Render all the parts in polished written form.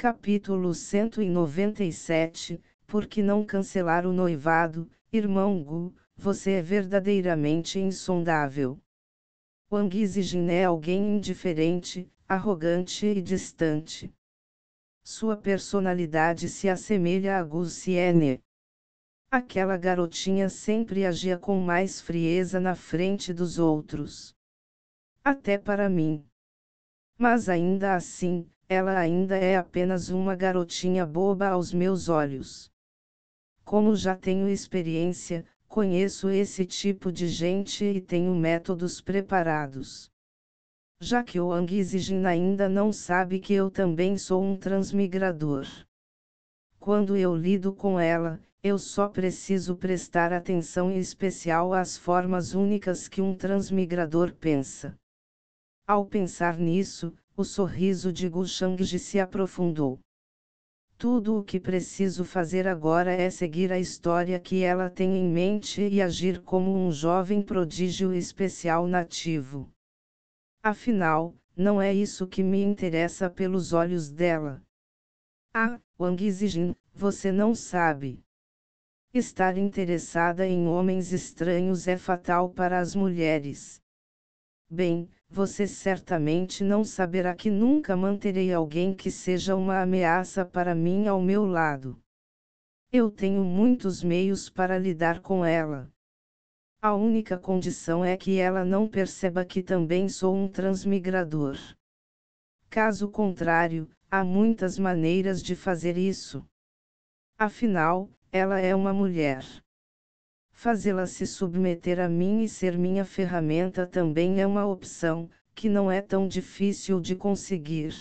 Capítulo 197, Por que não cancelar o noivado, irmão Gu, você é verdadeiramente insondável. Wang Zijin é alguém indiferente, arrogante e distante. Sua personalidade se assemelha a Gu Xiene. Aquela garotinha sempre agia com mais frieza na frente dos outros. Até para mim. Mas ainda assim, ela ainda é apenas uma garotinha boba aos meus olhos. Como já tenho experiência, conheço esse tipo de gente e tenho métodos preparados. Já que o Wang Zijin ainda não sabe que eu também sou um transmigrador. Quando eu lido com ela, eu só preciso prestar atenção especial às formas únicas que um transmigrador pensa. Ao pensar nisso, o sorriso de Gu Shangji se aprofundou. Tudo o que preciso fazer agora é seguir a história que ela tem em mente e agir como um jovem prodígio especial nativo. Afinal, não é isso que me interessa pelos olhos dela. Ah, Wang Zijin, você não sabe. Estar interessada em homens estranhos é fatal para as mulheres. Bem, você certamente não saberá que nunca manterei alguém que seja uma ameaça para mim ao meu lado. Eu tenho muitos meios para lidar com ela. A única condição é que ela não perceba que também sou um transmigrador. Caso contrário, há muitas maneiras de fazer isso. Afinal, ela é uma mulher. Fazê-la se submeter a mim e ser minha ferramenta também é uma opção, que não é tão difícil de conseguir.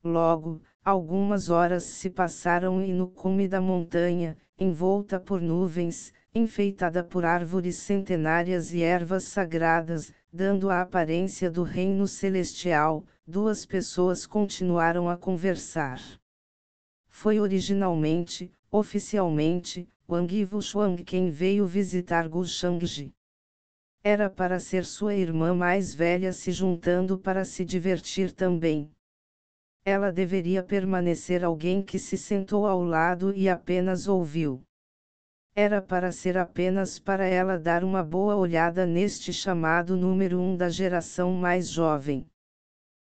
Logo, algumas horas se passaram e no cume da montanha, envolta por nuvens, enfeitada por árvores centenárias e ervas sagradas, dando a aparência do reino celestial, duas pessoas continuaram a conversar. Foi originalmente, oficialmente, Wang Wuxuang quem veio visitar Gu Shangji. Era para ser sua irmã mais velha se juntando para se divertir também. Ela deveria permanecer alguém que se sentou ao lado e apenas ouviu. Era para ser apenas para ela dar uma boa olhada neste chamado número 1 da geração mais jovem.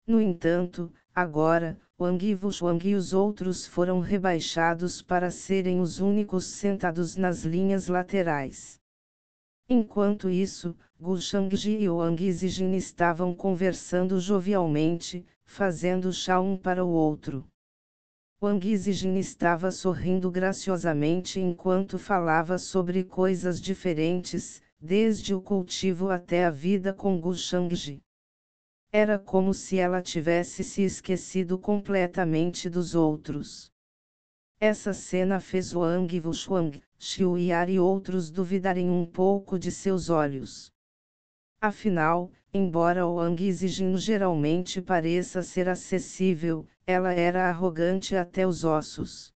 No entanto, agora, Wang Wuxuang e os outros foram rebaixados para serem os únicos sentados nas linhas laterais. Enquanto isso, Gu Shangji e Wang Zijin estavam conversando jovialmente, fazendo chá um para o outro. Wang Zijin estava sorrindo graciosamente enquanto falava sobre coisas diferentes, desde o cultivo até a vida com Gu Shangji. Era como se ela tivesse se esquecido completamente dos outros. Essa cena fez Wang Wuxuang, Xiu Yar e outros duvidarem um pouco de seus olhos. Afinal, embora Wang Zijin geralmente pareça ser acessível, ela era arrogante até os ossos.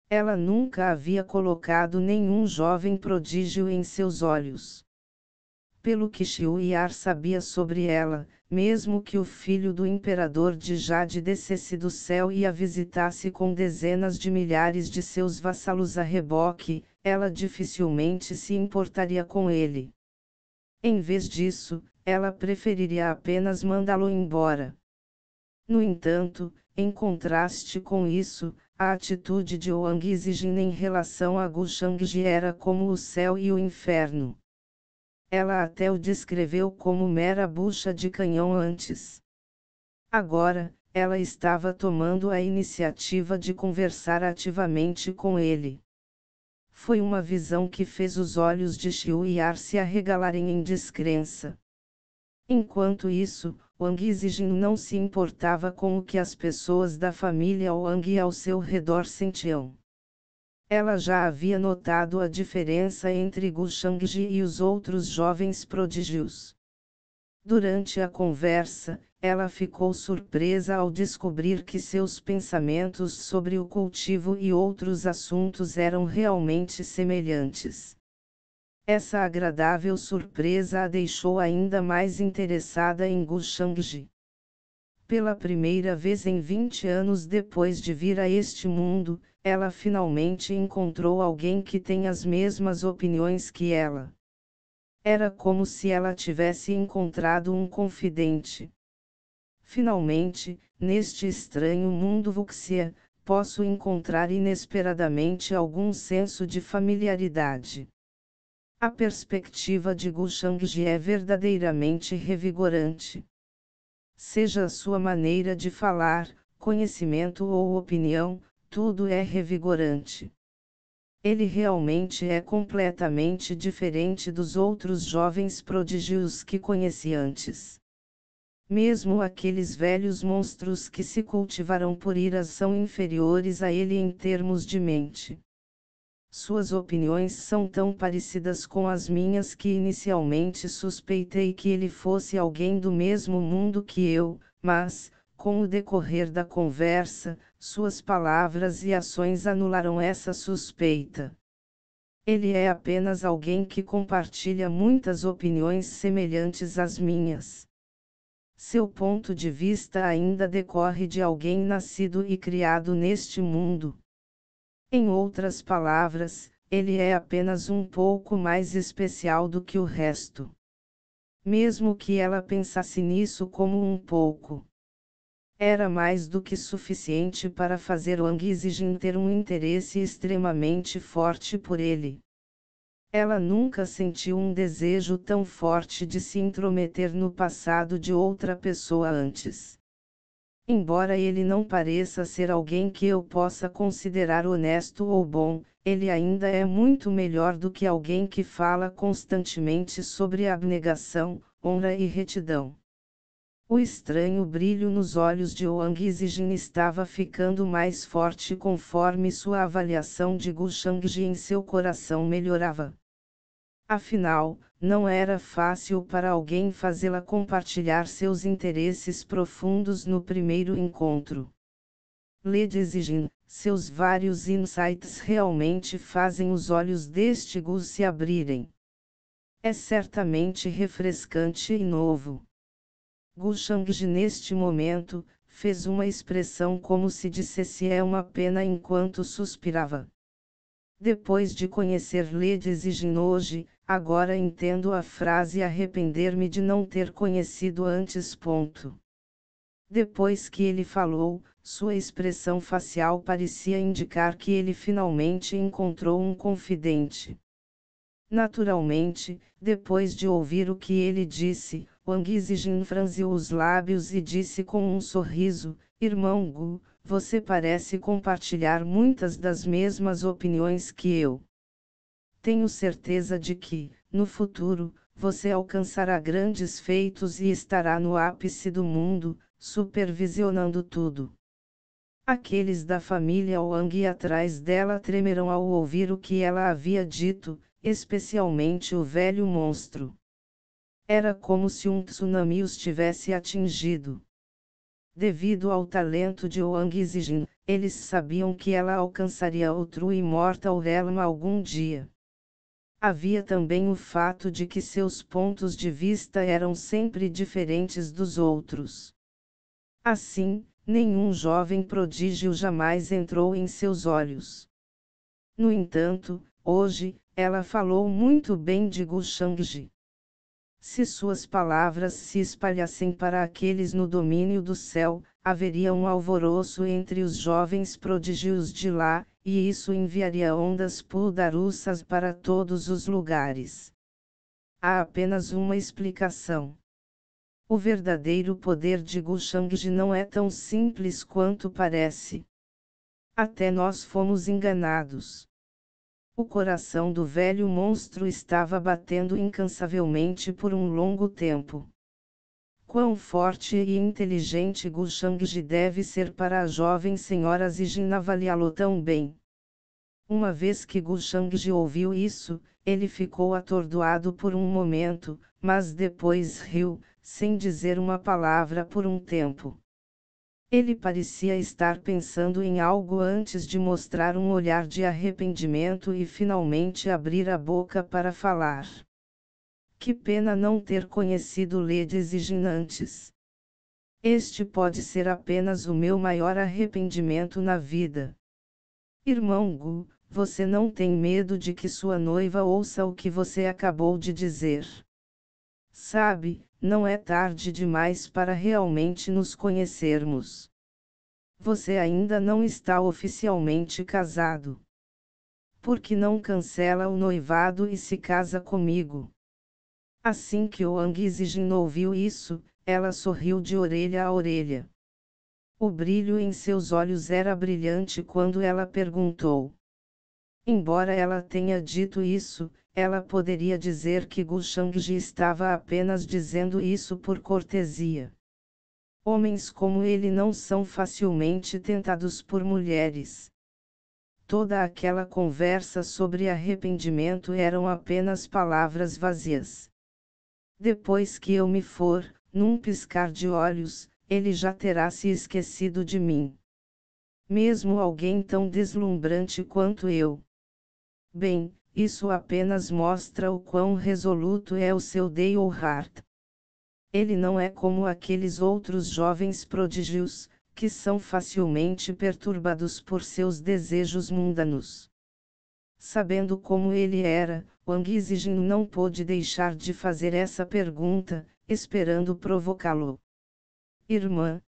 Ela nunca havia colocado nenhum jovem prodígio em seus olhos. Pelo que Xiu Yar sabia sobre ela, mesmo que o filho do imperador de Jade descesse do céu e a visitasse com dezenas de milhares de seus vassalos a reboque, ela dificilmente se importaria com ele. Em vez disso, ela preferiria apenas mandá-lo embora. No entanto, em contraste com isso, a atitude de Wang Zijin em relação a Gu Shangji era como o céu e o inferno. Ela até o descreveu como mera bucha de canhão antes. Agora, ela estava tomando a iniciativa de conversar ativamente com ele. Foi uma visão que fez os olhos de Xiu Yar se arregalarem em descrença. Enquanto isso, Wang Zijin não se importava com o que as pessoas da família Wang ao seu redor sentiam. Ela já havia notado a diferença entre Gu Shangji e os outros jovens prodígios. Durante a conversa, ela ficou surpresa ao descobrir que seus pensamentos sobre o cultivo e outros assuntos eram realmente semelhantes. Essa agradável surpresa a deixou ainda mais interessada em Gu Shangji. Pela primeira vez em 20 anos depois de vir a este mundo, ela finalmente encontrou alguém que tem as mesmas opiniões que ela. Era como se ela tivesse encontrado um confidente. Finalmente, neste estranho mundo Vuxia, posso encontrar inesperadamente algum senso de familiaridade. A perspectiva de Gu Shangji é verdadeiramente revigorante. Seja a sua maneira de falar, conhecimento ou opinião, tudo é revigorante. Ele realmente é completamente diferente dos outros jovens prodígios que conheci antes. Mesmo aqueles velhos monstros que se cultivaram por iras são inferiores a ele em termos de mente. Suas opiniões são tão parecidas com as minhas que inicialmente suspeitei que ele fosse alguém do mesmo mundo que eu, mas, com o decorrer da conversa, suas palavras e ações anularam essa suspeita. Ele é apenas alguém que compartilha muitas opiniões semelhantes às minhas. Seu ponto de vista ainda decorre de alguém nascido e criado neste mundo. Em outras palavras, ele é apenas um pouco mais especial do que o resto. Mesmo que ela pensasse nisso como um pouco. Era mais do que suficiente para fazer Wang Zijin ter um interesse extremamente forte por ele. Ela nunca sentiu um desejo tão forte de se intrometer no passado de outra pessoa antes. Embora ele não pareça ser alguém que eu possa considerar honesto ou bom, ele ainda é muito melhor do que alguém que fala constantemente sobre abnegação, honra e retidão. O estranho brilho nos olhos de Wang Zijin estava ficando mais forte conforme sua avaliação de Gu Shangji em seu coração melhorava. Afinal, não era fácil para alguém fazê-la compartilhar seus interesses profundos no primeiro encontro. Lady Zijin, seus vários insights realmente fazem os olhos deste Gu se abrirem. É certamente refrescante e novo. Gu Shangji neste momento, fez uma expressão como se dissesse é uma pena enquanto suspirava. Depois de conhecer Lady Zijin hoje, agora entendo a frase arrepender-me de não ter conhecido antes. Depois que ele falou, sua expressão facial parecia indicar que ele finalmente encontrou um confidente. Naturalmente, depois de ouvir o que ele disse, Wang Zijin franziu os lábios e disse com um sorriso, Irmão Gu, você parece compartilhar muitas das mesmas opiniões que eu. Tenho certeza de que, no futuro, você alcançará grandes feitos e estará no ápice do mundo, supervisionando tudo. Aqueles da família Wang atrás dela tremerão ao ouvir o que ela havia dito, especialmente o velho monstro. Era como se um tsunami os tivesse atingido. Devido ao talento de Wang Zijin, eles sabiam que ela alcançaria o True Immortal Realm algum dia. Havia também o fato de que seus pontos de vista eram sempre diferentes dos outros. Assim, nenhum jovem prodígio jamais entrou em seus olhos. No entanto, hoje, ela falou muito bem de Gu Shangji. Se suas palavras se espalhassem para aqueles no domínio do céu, haveria um alvoroço entre os jovens prodígios de lá, e isso enviaria ondas puldarussas para todos os lugares. Há apenas uma explicação. O verdadeiro poder de Gu Shangji não é tão simples quanto parece. Até nós fomos enganados. O coração do velho monstro estava batendo incansavelmente por um longo tempo. Quão forte e inteligente Gu Shangji deve ser para a jovem senhora Zijin avaliá-lo tão bem. Uma vez que Gu Shangji ouviu isso, ele ficou atordoado por um momento, mas depois riu, sem dizer uma palavra por um tempo. Ele parecia estar pensando em algo antes de mostrar um olhar de arrependimento e finalmente abrir a boca para falar. Que pena não ter conhecido Lady Zijin antes. Este pode ser apenas o meu maior arrependimento na vida. Irmão Gu, você não tem medo de que sua noiva ouça o que você acabou de dizer? Sabe, não é tarde demais para realmente nos conhecermos. Você ainda não está oficialmente casado. Por que não cancela o noivado e se casa comigo? Assim que Wang Zijin ouviu isso, ela sorriu de orelha a orelha. O brilho em seus olhos era brilhante quando ela perguntou. Embora ela tenha dito isso, ela poderia dizer que Gu Shangji estava apenas dizendo isso por cortesia. Homens como ele não são facilmente tentados por mulheres. Toda aquela conversa sobre arrependimento eram apenas palavras vazias. Depois que eu me for, num piscar de olhos, ele já terá se esquecido de mim. Mesmo alguém tão deslumbrante quanto eu. Bem, isso apenas mostra o quão resoluto é o seu Dale-Hart. Ele não é como aqueles outros jovens prodígios, que são facilmente perturbados por seus desejos mundanos. Sabendo como ele era, Wang Zijin não pôde deixar de fazer essa pergunta, esperando provocá-lo. Irmã.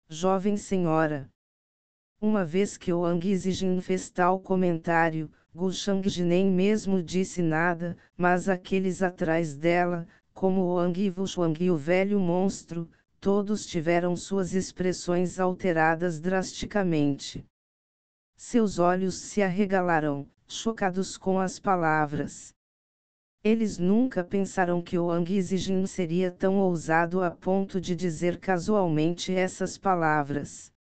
Jovem senhora. Uma vez que Wang Zijin fez tal comentário, Gu Shangji nem mesmo disse nada, mas aqueles atrás dela, como Wang Wuchuang e o velho monstro, todos tiveram suas expressões alteradas drasticamente. Seus olhos se arregalaram, chocados com as palavras. Eles nunca pensaram que Wang Zijin seria tão ousado a ponto de dizer casualmente essas palavras.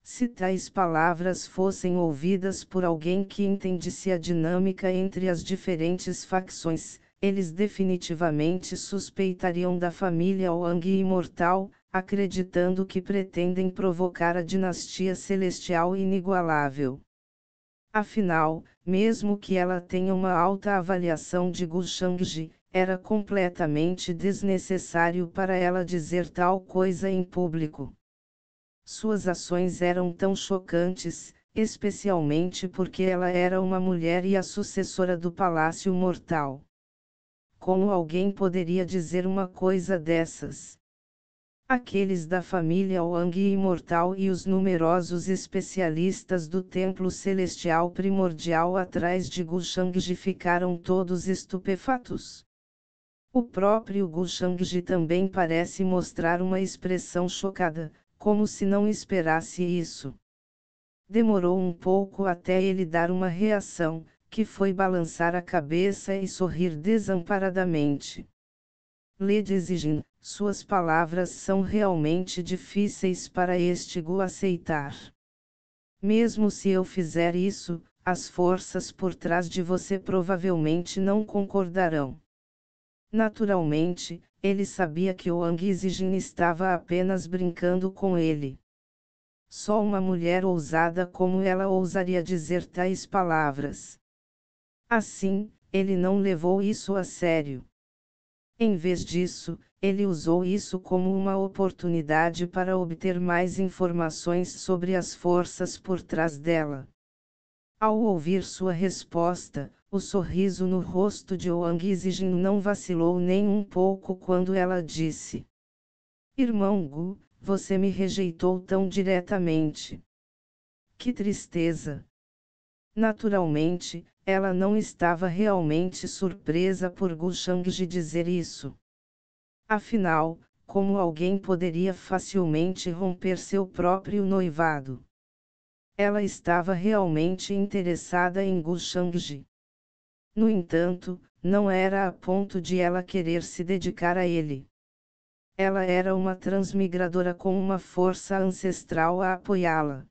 Se tais palavras fossem ouvidas por alguém que entendesse a dinâmica entre as diferentes facções, eles definitivamente suspeitariam da família Wang imortal, acreditando que pretendem provocar a dinastia celestial inigualável. Afinal, mesmo que ela tenha uma alta avaliação de Gu Shangji, era completamente desnecessário para ela dizer tal coisa em público. Suas ações eram tão chocantes, especialmente porque ela era uma mulher e a sucessora do Palácio Mortal. Como alguém poderia dizer uma coisa dessas? Aqueles da família Wang imortal e os numerosos especialistas do Templo Celestial Primordial atrás de Gu Shangji ficaram todos estupefatos. O próprio Gu Shangji também parece mostrar uma expressão chocada, como se não esperasse isso. Demorou um pouco até ele dar uma reação, que foi balançar a cabeça e sorrir desamparadamente. Lady Zijin, suas palavras são realmente difíceis para este Gu aceitar. Mesmo se eu fizer isso, as forças por trás de você provavelmente não concordarão. Naturalmente, ele sabia que Wang Zijin estava apenas brincando com ele. Só uma mulher ousada como ela ousaria dizer tais palavras. Assim, ele não levou isso a sério. Em vez disso, ele usou isso como uma oportunidade para obter mais informações sobre as forças por trás dela. Ao ouvir sua resposta, o sorriso no rosto de Wang Zijin não vacilou nem um pouco quando ela disse: Irmão Gu, você me rejeitou tão diretamente. Que tristeza! Naturalmente, ela não estava realmente surpresa por Gu Shangji dizer isso. Afinal, como alguém poderia facilmente romper seu próprio noivado? Ela estava realmente interessada em Gu Shangji. No entanto, não era a ponto de ela querer se dedicar a ele. Ela era uma transmigradora com uma força ancestral a apoiá-la.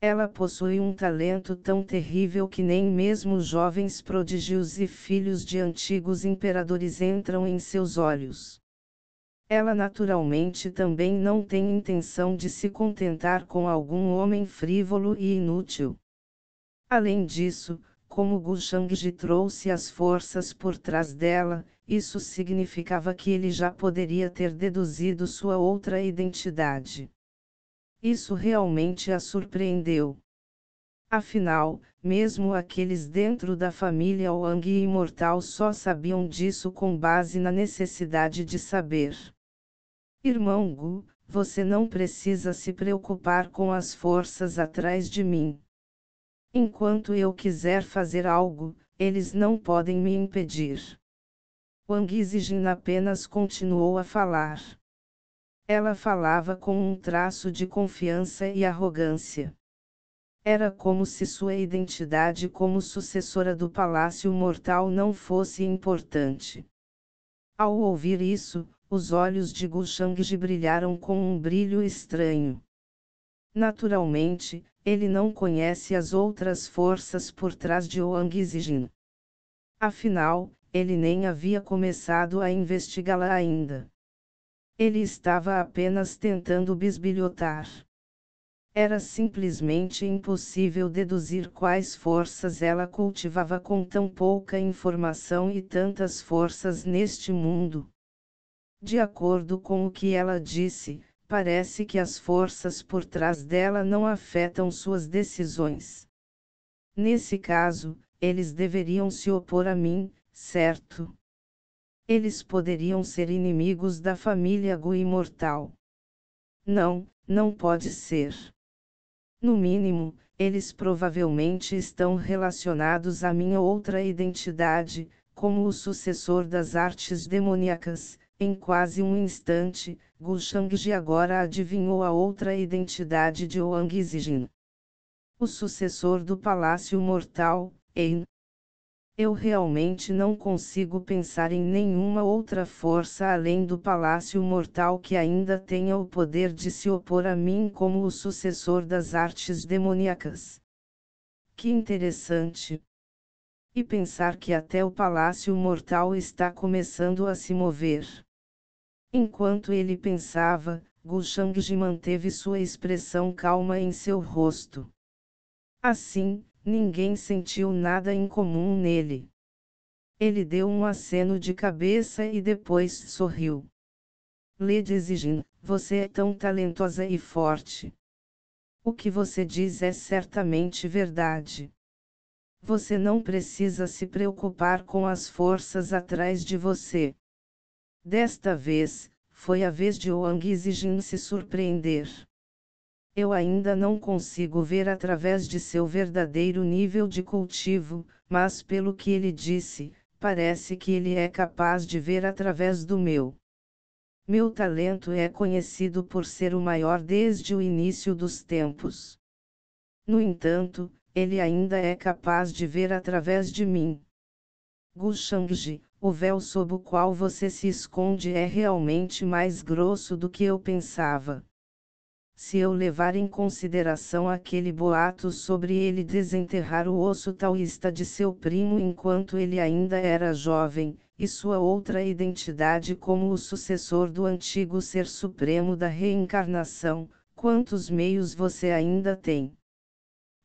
Ela possui um talento tão terrível que nem mesmo jovens prodígios e filhos de antigos imperadores entram em seus olhos. Ela naturalmente também não tem intenção de se contentar com algum homem frívolo e inútil. Além disso, como Gu Shangji trouxe as forças por trás dela, isso significava que ele já poderia ter deduzido sua outra identidade. Isso realmente a surpreendeu. Afinal, mesmo aqueles dentro da família Wang imortal só sabiam disso com base na necessidade de saber. Irmão Gu, você não precisa se preocupar com as forças atrás de mim. Enquanto eu quiser fazer algo, eles não podem me impedir. Wang Zijin apenas continuou a falar. Ela falava com um traço de confiança e arrogância. Era como se sua identidade como sucessora do Palácio Mortal não fosse importante. Ao ouvir isso, os olhos de Gu Shangji brilharam com um brilho estranho. Naturalmente, ele não conhece as outras forças por trás de Wang Zijin. Afinal, ele nem havia começado a investigá-la ainda. Ele estava apenas tentando bisbilhotar. Era simplesmente impossível deduzir quais forças ela cultivava com tão pouca informação e tantas forças neste mundo. De acordo com o que ela disse, parece que as forças por trás dela não afetam suas decisões. Nesse caso, eles deveriam se opor a mim, certo? Eles poderiam ser inimigos da família Gu imortal. Não, não pode ser. No mínimo, eles provavelmente estão relacionados à minha outra identidade, como o sucessor das artes demoníacas. Em quase um instante, Gu Shangji agora adivinhou a outra identidade de Wang Zijin. O sucessor do Palácio Mortal, Ein. Eu realmente não consigo pensar em nenhuma outra força além do Palácio Mortal que ainda tenha o poder de se opor a mim como o sucessor das artes demoníacas. Que interessante! E pensar que até o Palácio Mortal está começando a se mover. Enquanto ele pensava, Gu Shangji manteve sua expressão calma em seu rosto. Assim, ninguém sentiu nada incomum nele. Ele deu um aceno de cabeça e depois sorriu. Lady Zijin, você é tão talentosa e forte. O que você diz é certamente verdade. Você não precisa se preocupar com as forças atrás de você. Desta vez, foi a vez de Wang Zijin se surpreender. Eu ainda não consigo ver através de seu verdadeiro nível de cultivo, mas pelo que ele disse, parece que ele é capaz de ver através do meu. Meu talento é conhecido por ser o maior desde o início dos tempos. No entanto, ele ainda é capaz de ver através de mim. Gu Shangji, o véu sob o qual você se esconde é realmente mais grosso do que eu pensava. Se eu levar em consideração aquele boato sobre ele desenterrar o osso taoísta de seu primo enquanto ele ainda era jovem, e sua outra identidade como o sucessor do antigo Ser Supremo da reencarnação, quantos meios você ainda tem?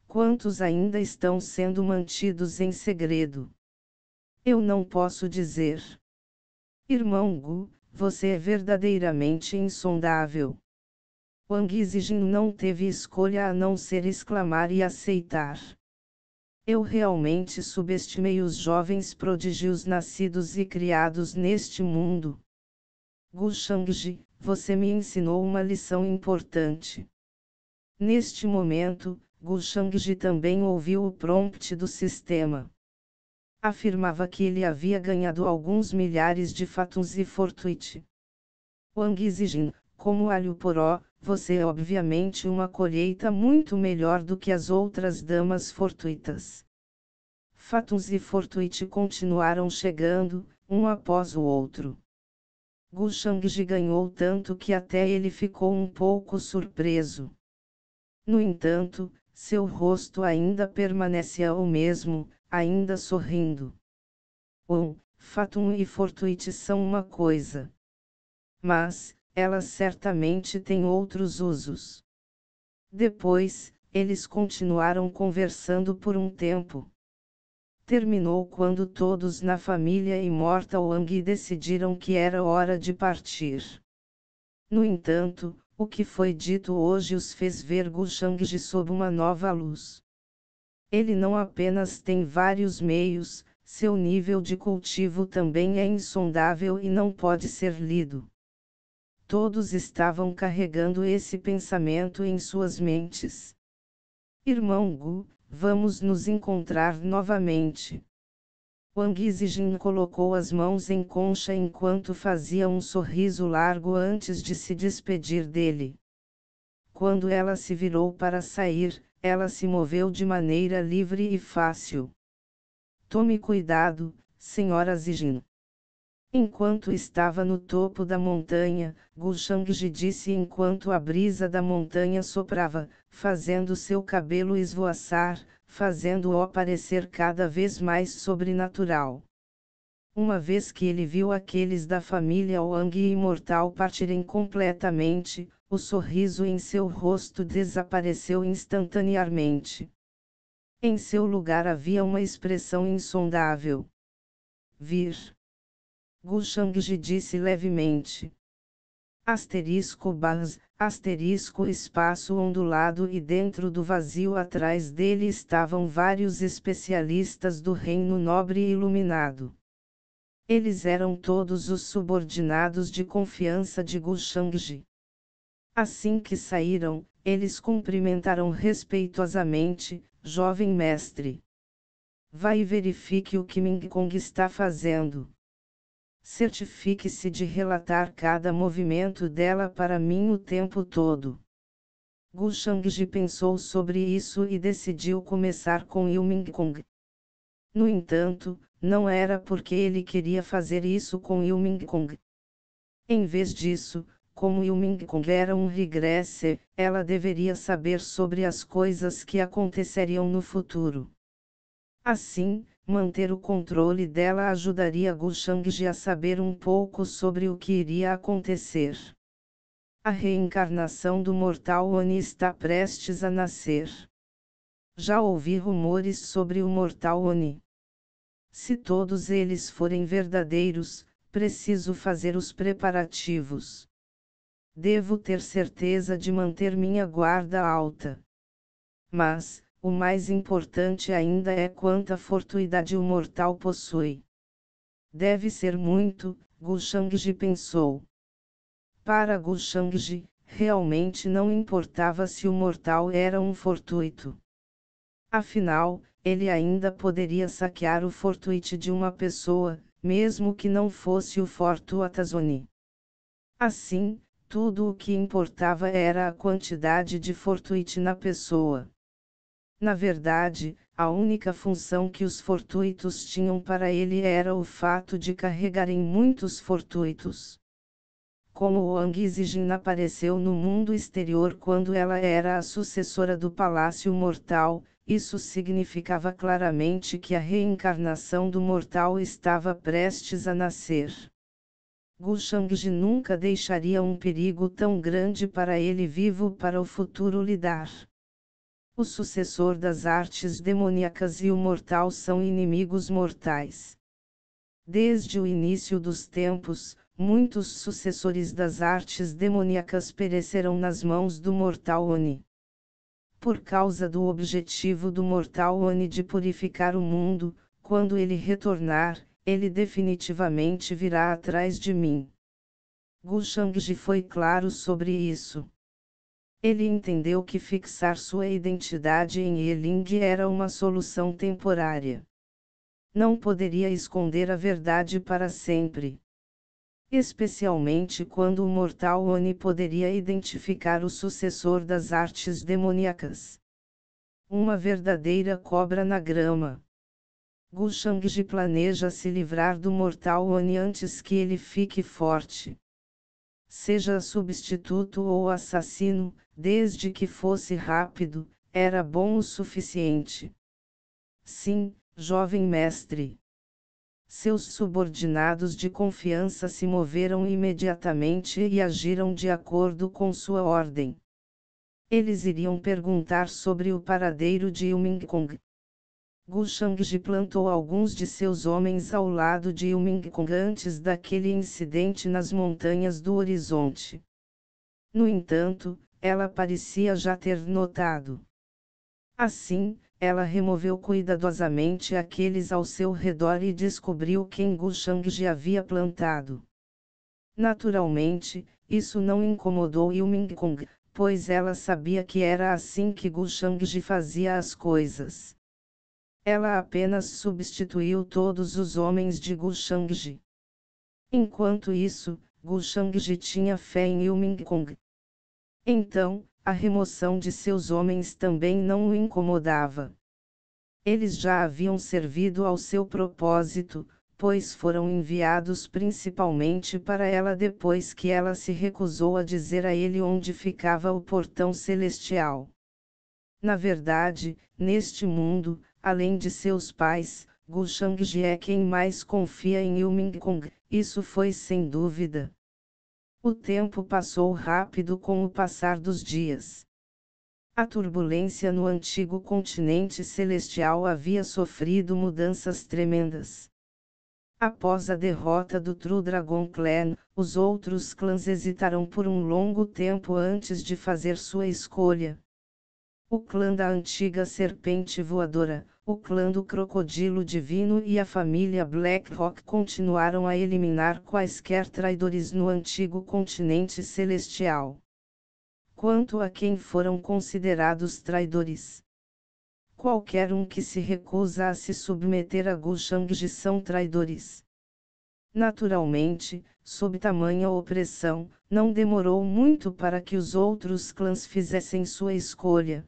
Quantos ainda estão sendo mantidos em segredo? Eu não posso dizer. Irmão Gu, você é verdadeiramente insondável. Wang Zijin não teve escolha a não ser exclamar e aceitar. Eu realmente subestimei os jovens prodígios nascidos e criados neste mundo. Gu Shangji, você me ensinou uma lição importante. Neste momento, Gu Shangji também ouviu o prompt do sistema. Afirmava que ele havia ganhado alguns milhares de fatums e fortuite. Wang Zijin, como alho poró, você é obviamente uma colheita muito melhor do que as outras damas fortuitas. Fatums e fortuite continuaram chegando, um após o outro. Gu Shangji ganhou tanto que até ele ficou um pouco surpreso. No entanto, seu rosto ainda permanecia o mesmo, ainda sorrindo. Fatum e fortuite são uma coisa. Mas, elas certamente têm outros usos. Depois, eles continuaram conversando por um tempo. terminou quando todos na família Immortal Wang decidiram que era hora de partir. No entanto, o que foi dito hoje os fez ver Gu Shangji sob uma nova luz. Ele não apenas tem vários meios, seu nível de cultivo também é insondável e não pode ser lido. Todos estavam carregando esse pensamento em suas mentes. Irmão Gu, vamos nos encontrar novamente. Wang Zijin colocou as mãos em concha enquanto fazia um sorriso largo antes de se despedir dele. Quando ela se virou para sair, ela se moveu de maneira livre e fácil. Tome cuidado, Senhora Zijin. Enquanto estava no topo da montanha, Gu Shangji disse enquanto a brisa da montanha soprava, fazendo seu cabelo esvoaçar, fazendo-o parecer cada vez mais sobrenatural. Uma vez que ele viu aqueles da família Wang imortal partirem completamente, o sorriso em seu rosto desapareceu instantaneamente. Em seu lugar havia uma expressão insondável. Vir. Gu Shangji disse levemente. Asterisco barras, asterisco espaço ondulado e dentro do vazio atrás dele estavam vários especialistas do reino nobre e iluminado. Eles eram todos os subordinados de confiança de Gu Shangji. Assim que saíram, eles cumprimentaram respeitosamente, jovem mestre. Vá e verifique o que Ming Kong está fazendo. Certifique-se de relatar cada movimento dela para mim o tempo todo. Gu Shangji pensou sobre isso e decidiu começar com Ming Kong. No entanto, não era porque ele queria fazer isso com Ming Kong. Em vez disso, como Ming Kong era um regresse, ela deveria saber sobre as coisas que aconteceriam no futuro. Assim, manter o controle dela ajudaria Gu Shangji a saber um pouco sobre o que iria acontecer. A reencarnação do Mortal Oni está prestes a nascer. Já ouvi rumores sobre o Mortal Oni. Se todos eles forem verdadeiros, preciso fazer os preparativos. Devo ter certeza de manter minha guarda alta. Mas, o mais importante ainda é quanta fortuidade o mortal possui. Deve ser muito, Gu Shangji pensou. Para Gu Shangji, realmente não importava se o mortal era um fortuito. Afinal, ele ainda poderia saquear o fortuite de uma pessoa, mesmo que não fosse o Fortuatas Oni. Assim, tudo o que importava era a quantidade de fortuite na pessoa. Na verdade, a única função que os fortuitos tinham para ele era o fato de carregarem muitos fortuitos. Como Wang Zijin apareceu no mundo exterior quando ela era a sucessora do Palácio Mortal, isso significava claramente que a reencarnação do mortal estava prestes a nascer. Gu Shangji nunca deixaria um perigo tão grande para ele vivo para o futuro lidar. O sucessor das artes demoníacas e o mortal são inimigos mortais. Desde o início dos tempos, muitos sucessores das artes demoníacas pereceram nas mãos do Mortal Oni. Por causa do objetivo do Mortal Oni de purificar o mundo, quando ele retornar, ele definitivamente virá atrás de mim. Gu Shangji foi claro sobre isso. Ele entendeu que fixar sua identidade em Yeling era uma solução temporária. Não poderia esconder a verdade para sempre. Especialmente quando o Mortal Oni poderia identificar o sucessor das artes demoníacas. Uma verdadeira cobra na grama. Gu Shangji planeja se livrar do Mortal Oni antes que ele fique forte. Seja substituto ou assassino, desde que fosse rápido, era bom o suficiente. Sim, jovem mestre. Seus subordinados de confiança se moveram imediatamente e agiram de acordo com sua ordem. Eles iriam perguntar sobre o paradeiro de Ming Kong. Gu Shangji plantou alguns de seus homens ao lado de Yumingkong antes daquele incidente nas montanhas do horizonte. No entanto, ela parecia já ter notado. Assim, ela removeu cuidadosamente aqueles ao seu redor e descobriu quem Gu Shangji havia plantado. Naturalmente, isso não incomodou Yumingkong, pois ela sabia que era assim que Gu Shangji fazia as coisas. Ela apenas substituiu todos os homens de Gu Shangji. Enquanto isso, Gu Shangji tinha fé em Yumingkong. Então, a remoção de seus homens também não o incomodava. Eles já haviam servido ao seu propósito, pois foram enviados principalmente para ela depois que ela se recusou a dizer a ele onde ficava o portão celestial. Na verdade, neste mundo, além de seus pais, Gu Shangji é quem mais confia em Yumingkong, isso foi sem dúvida. O tempo passou rápido com o passar dos dias. A turbulência no antigo continente celestial havia sofrido mudanças tremendas. Após a derrota do True Dragon Clan, os outros clãs hesitaram por um longo tempo antes de fazer sua escolha. O clã da antiga serpente voadora, o clã do crocodilo divino e a família Blackrock continuaram a eliminar quaisquer traidores no antigo continente celestial. Quanto a quem foram considerados traidores, qualquer um que se recusa a se submeter a Gu Shangji são traidores. Naturalmente, sob tamanha opressão, não demorou muito para que os outros clãs fizessem sua escolha.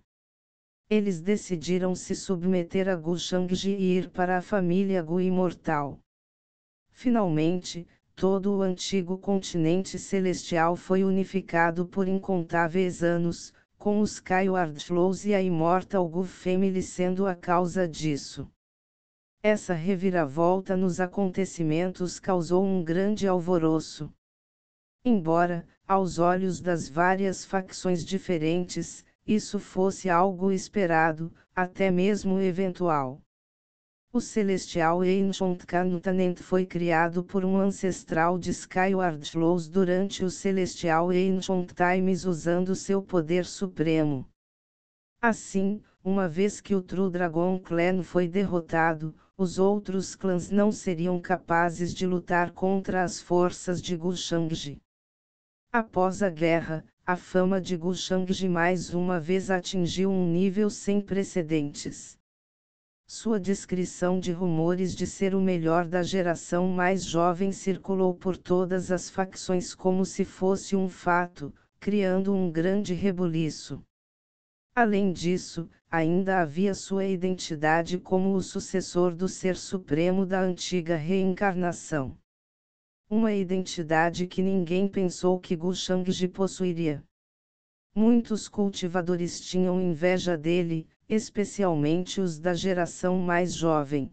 Eles decidiram se submeter a Gu Shangji e ir para a família Gu Imortal. Finalmente, todo o antigo continente celestial foi unificado por incontáveis anos, com os Skyward Flows e a Immortal Gu Family sendo a causa disso. Essa reviravolta nos acontecimentos causou um grande alvoroço. Embora, aos olhos das várias facções diferentes, isso fosse algo esperado, até mesmo eventual. O Celestial Ancient Continent foi criado por um ancestral de Skyward Flows durante o Celestial Ancient Times usando seu poder supremo. Assim, uma vez que o True Dragon Clan foi derrotado, os outros clãs não seriam capazes de lutar contra as forças de Gu Shangji. Após a guerra, a fama de Gu Shangji mais uma vez atingiu um nível sem precedentes. Sua descrição de rumores de ser o melhor da geração mais jovem circulou por todas as facções como se fosse um fato, criando um grande rebuliço. Além disso, ainda havia sua identidade como o sucessor do Ser Supremo da antiga reencarnação. Uma identidade que ninguém pensou que Gu Shangji possuiria. Muitos cultivadores tinham inveja dele, especialmente os da geração mais jovem.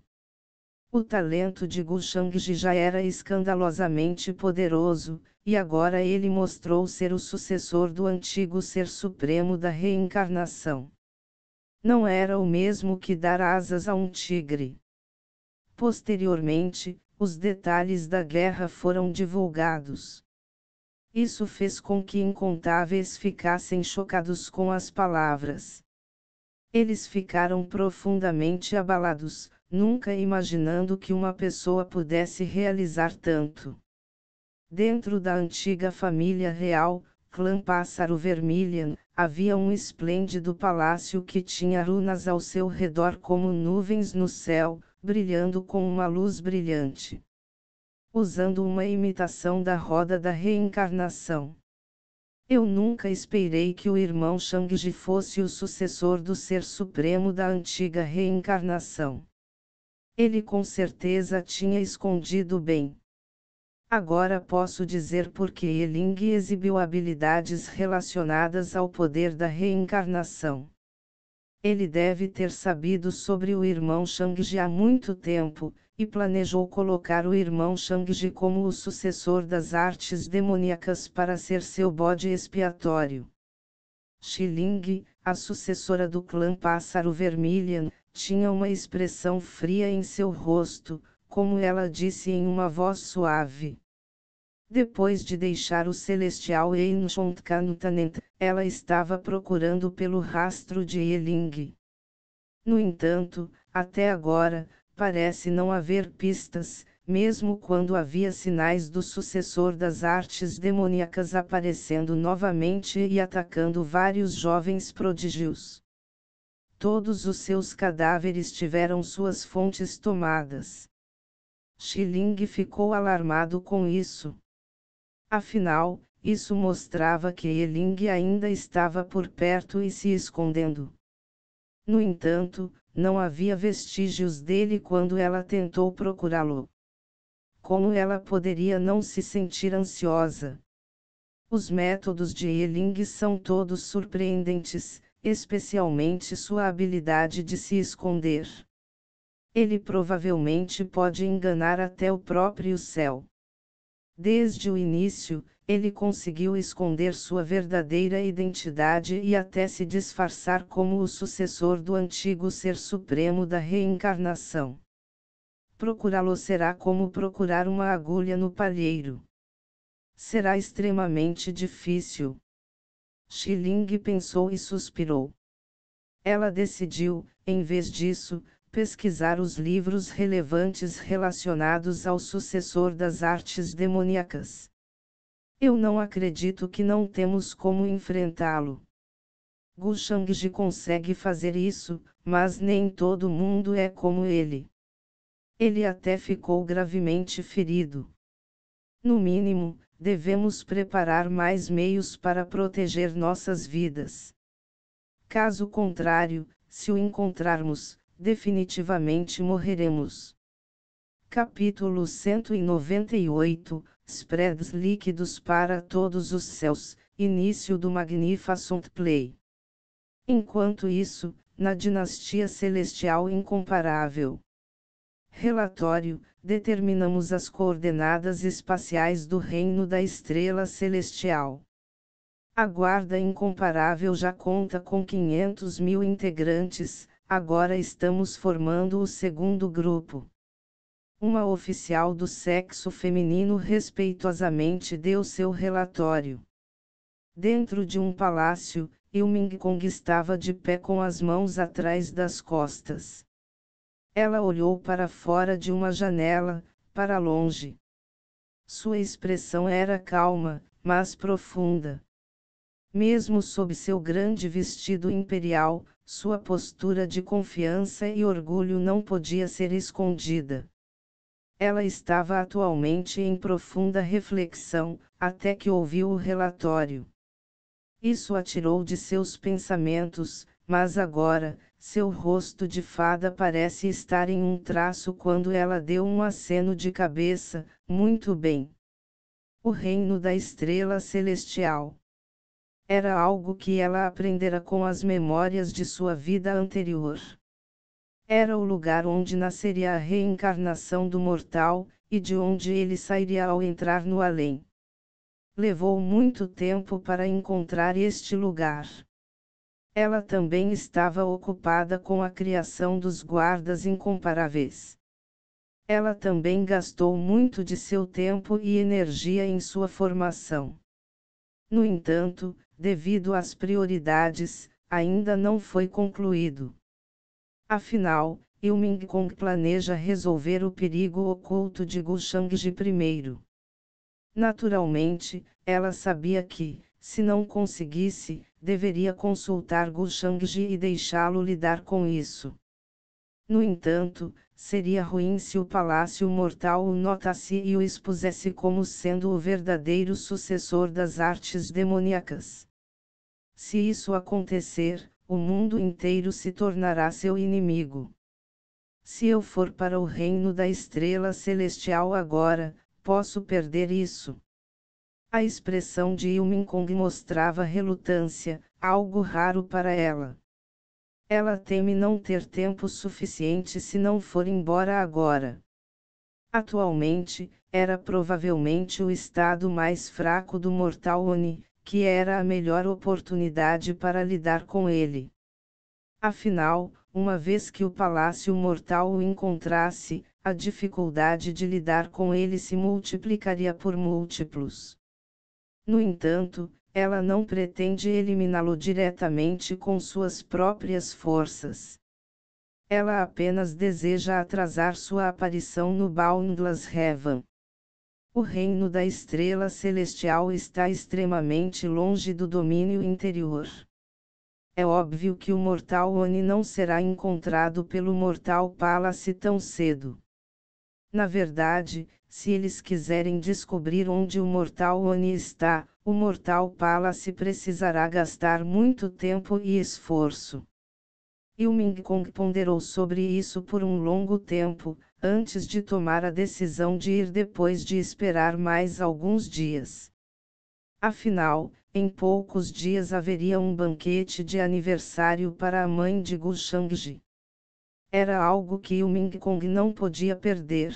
O talento de Gu Shangji já era escandalosamente poderoso, e agora ele mostrou ser o sucessor do antigo Ser Supremo da reencarnação. Não era o mesmo que dar asas a um tigre. Posteriormente, os detalhes da guerra foram divulgados. Isso fez com que incontáveis ficassem chocados com as palavras. Eles ficaram profundamente abalados, nunca imaginando que uma pessoa pudesse realizar tanto. Dentro da antiga família real, clã Pássaro Vermilion, havia um esplêndido palácio que tinha runas ao seu redor como nuvens no céu, brilhando com uma luz brilhante. Usando uma imitação da roda da reencarnação. Eu nunca esperei que o irmão Shangji fosse o sucessor do Ser Supremo da antiga reencarnação. Ele com certeza tinha escondido bem. Agora posso dizer porque Yeling exibiu habilidades relacionadas ao poder da reencarnação. Ele deve ter sabido sobre o irmão Shangji há muito tempo, e planejou colocar o irmão Shangji como o sucessor das artes demoníacas para ser seu bode expiatório. Xiling, a sucessora do clã Pássaro Vermilion, tinha uma expressão fria em seu rosto, como ela disse em uma voz suave. Depois de deixar o celestial Einshonkantanent, ela estava procurando pelo rastro de Yeling. No entanto, até agora, parece não haver pistas, mesmo quando havia sinais do sucessor das artes demoníacas aparecendo novamente e atacando vários jovens prodígios. Todos os seus cadáveres tiveram suas fontes tomadas. Xiling ficou alarmado com isso. Afinal, isso mostrava que Yeling ainda estava por perto e se escondendo. No entanto, não havia vestígios dele quando ela tentou procurá-lo. Como ela poderia não se sentir ansiosa? Os métodos de Yeling são todos surpreendentes, especialmente sua habilidade de se esconder. Ele provavelmente pode enganar até o próprio céu. Desde o início, ele conseguiu esconder sua verdadeira identidade e até se disfarçar como o sucessor do antigo Ser Supremo da reencarnação. Procurá-lo será como procurar uma agulha no palheiro. Será extremamente difícil. Xiling pensou e suspirou. Ela decidiu, em vez disso, pesquisar os livros relevantes relacionados ao sucessor das artes demoníacas. Eu não acredito que não temos como enfrentá-lo. Gu Shangji consegue fazer isso, mas nem todo mundo é como ele. Ele até ficou gravemente ferido. No mínimo, devemos preparar mais meios para proteger nossas vidas. Caso contrário, se o encontrarmos, definitivamente morreremos. Capítulo 198, Spreads líquidos para todos os céus, início do Magnificent Play. Enquanto isso, na dinastia celestial incomparável. Relatório: determinamos as coordenadas espaciais do reino da estrela celestial. A guarda incomparável já conta com 500.000 integrantes, agora estamos formando o segundo grupo. Uma oficial do sexo feminino respeitosamente deu seu relatório. Dentro de um palácio, Ilming Kong estava de pé com as mãos atrás das costas. Ela olhou para fora de uma janela, para longe. Sua expressão era calma, mas profunda. Mesmo sob seu grande vestido imperial, sua postura de confiança e orgulho não podia ser escondida. Ela estava atualmente em profunda reflexão, até que ouviu o relatório. Isso a tirou de seus pensamentos, mas agora, seu rosto de fada parece estar em um traço quando ela deu um aceno de cabeça. Muito bem. O reino da estrela celestial. Era algo que ela aprendera com as memórias de sua vida anterior. Era o lugar onde nasceria a reencarnação do mortal, e de onde ele sairia ao entrar no além. Levou muito tempo para encontrar este lugar. Ela também estava ocupada com a criação dos guardas incomparáveis. Ela também gastou muito de seu tempo e energia em sua formação. No entanto, devido às prioridades, ainda não foi concluído. Afinal, Ilming Kong planeja resolver o perigo oculto de Gu Shangji primeiro. Naturalmente, ela sabia que, se não conseguisse, deveria consultar Gu Shangji e deixá-lo lidar com isso. No entanto, seria ruim se o Palácio Mortal o notasse e o expusesse como sendo o verdadeiro sucessor das artes demoníacas. Se isso acontecer, o mundo inteiro se tornará seu inimigo. Se eu for para o reino da estrela celestial agora, posso perder isso. A expressão de Ilming Kong mostrava relutância, algo raro para ela. Ela teme não ter tempo suficiente se não for embora agora. Atualmente, era provavelmente o estado mais fraco do mortal Oni, que era a melhor oportunidade para lidar com ele. Afinal, uma vez que o palácio mortal o encontrasse, a dificuldade de lidar com ele se multiplicaria por múltiplos. No entanto, ela não pretende eliminá-lo diretamente com suas próprias forças. Ela apenas deseja atrasar sua aparição no Boundless Heaven. O reino da estrela celestial está extremamente longe do domínio interior. É óbvio que o Mortal One não será encontrado pelo Mortal Palace tão cedo. Na verdade, se eles quiserem descobrir onde o Mortal One está, o Mortal Palace precisará gastar muito tempo e esforço. Ming Kong ponderou sobre isso por um longo tempo, antes de tomar a decisão de ir depois de esperar mais alguns dias. Afinal, em poucos dias haveria um banquete de aniversário para a mãe de Gu Shangji. Era algo que Ming Kong não podia perder.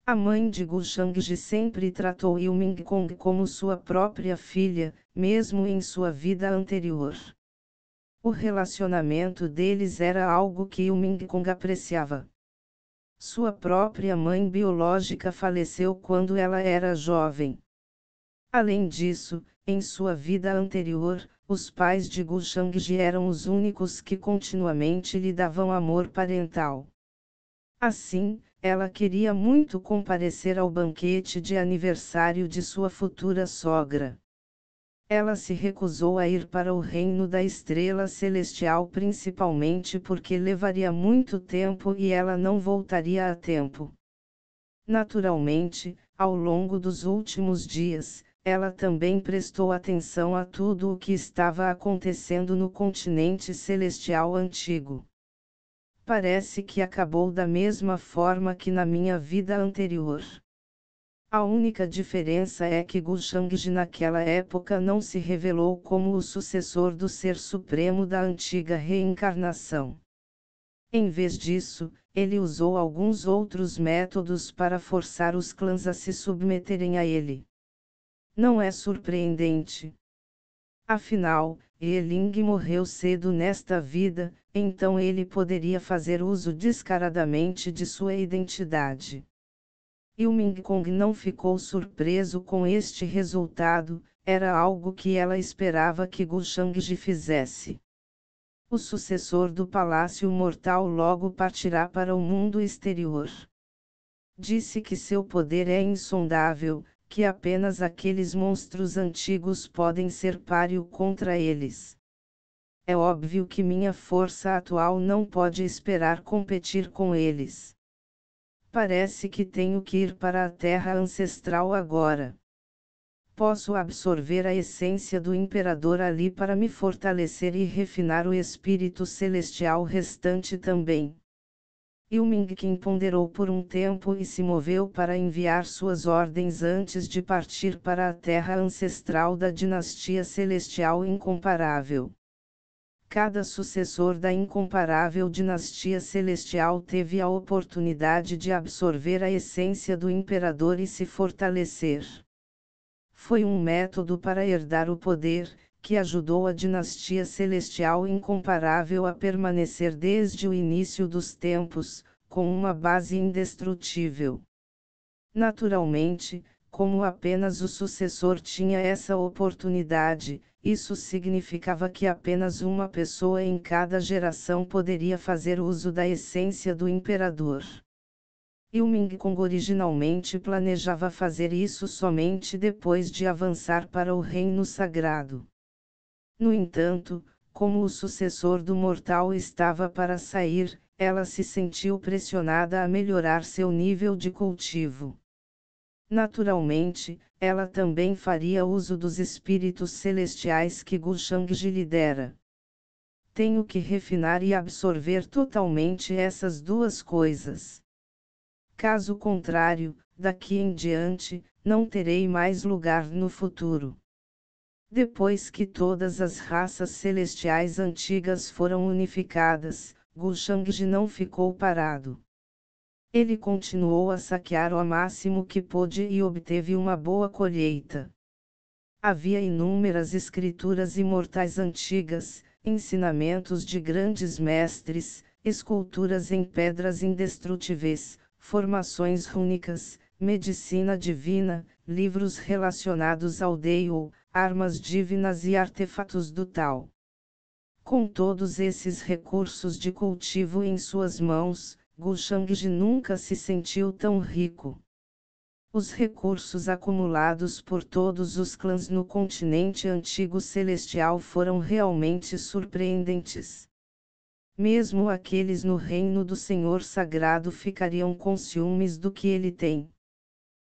A mãe de Gu Shangji sempre tratou Ming Kong como sua própria filha, mesmo em sua vida anterior. O relacionamento deles era algo que Ming Kong apreciava. Sua própria mãe biológica faleceu quando ela era jovem. Além disso, em sua vida anterior, os pais de Gu Shangji eram os únicos que continuamente lhe davam amor parental. Assim, ela queria muito comparecer ao banquete de aniversário de sua futura sogra. Ela se recusou a ir para o reino da estrela celestial principalmente porque levaria muito tempo e ela não voltaria a tempo. Naturalmente, ao longo dos últimos dias, ela também prestou atenção a tudo o que estava acontecendo no continente celestial antigo. Parece que acabou da mesma forma que na minha vida anterior. A única diferença é que Gu Shangji naquela época não se revelou como o sucessor do Ser Supremo da antiga reencarnação. Em vez disso, ele usou alguns outros métodos para forçar os clãs a se submeterem a ele. Não é surpreendente. Afinal, Yeling morreu cedo nesta vida, então ele poderia fazer uso descaradamente de sua identidade. Ming Kong não ficou surpreso com este resultado, era algo que ela esperava que Gu Shangji fizesse. O sucessor do Palácio Mortal logo partirá para o mundo exterior. Disse que seu poder é insondável, que apenas aqueles monstros antigos podem ser páreo contra eles. É óbvio que minha força atual não pode esperar competir com eles. Parece que tenho que ir para a Terra Ancestral agora. Posso absorver a essência do Imperador ali para me fortalecer e refinar o espírito celestial restante também. Ming Qin ponderou por um tempo e se moveu para enviar suas ordens antes de partir para a Terra Ancestral da dinastia celestial incomparável. Cada sucessor da incomparável dinastia celestial teve a oportunidade de absorver a essência do imperador e se fortalecer. Foi um método para herdar o poder, que ajudou a dinastia celestial incomparável a permanecer desde o início dos tempos, com uma base indestrutível. Naturalmente, como apenas o sucessor tinha essa oportunidade, isso significava que apenas uma pessoa em cada geração poderia fazer uso da essência do imperador. Ming Kong originalmente planejava fazer isso somente depois de avançar para o Reino Sagrado. No entanto, como o sucessor do mortal estava para sair, ela se sentiu pressionada a melhorar seu nível de cultivo. Naturalmente, ela também faria uso dos espíritos celestiais que Gu Shangji lhe dera. Tenho que refinar e absorver totalmente essas duas coisas. Caso contrário, daqui em diante, não terei mais lugar no futuro. Depois que todas as raças celestiais antigas foram unificadas, Gu Shangji não ficou parado. Ele continuou a saquear o máximo que pôde e obteve uma boa colheita. Havia inúmeras escrituras imortais antigas, ensinamentos de grandes mestres, esculturas em pedras indestrutíveis, formações rúnicas, medicina divina, livros relacionados ao Dao, armas divinas e artefatos do Tao. Com todos esses recursos de cultivo em suas mãos, Gushangji nunca se sentiu tão rico. Os recursos acumulados por todos os clãs no continente antigo celestial foram realmente surpreendentes. Mesmo aqueles no reino do Senhor Sagrado ficariam com ciúmes do que ele tem.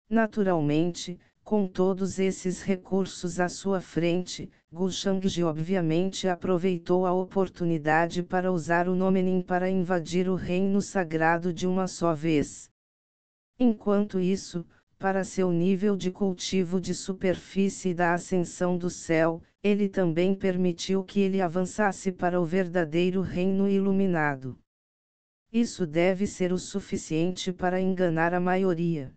Naturalmente, com todos esses recursos à sua frente, Gushangji obviamente aproveitou a oportunidade para usar o Nomenin para invadir o reino sagrado de uma só vez. Enquanto isso, para seu nível de cultivo de superfície e da ascensão do céu, ele também permitiu que ele avançasse para o verdadeiro reino iluminado. Isso deve ser o suficiente para enganar a maioria.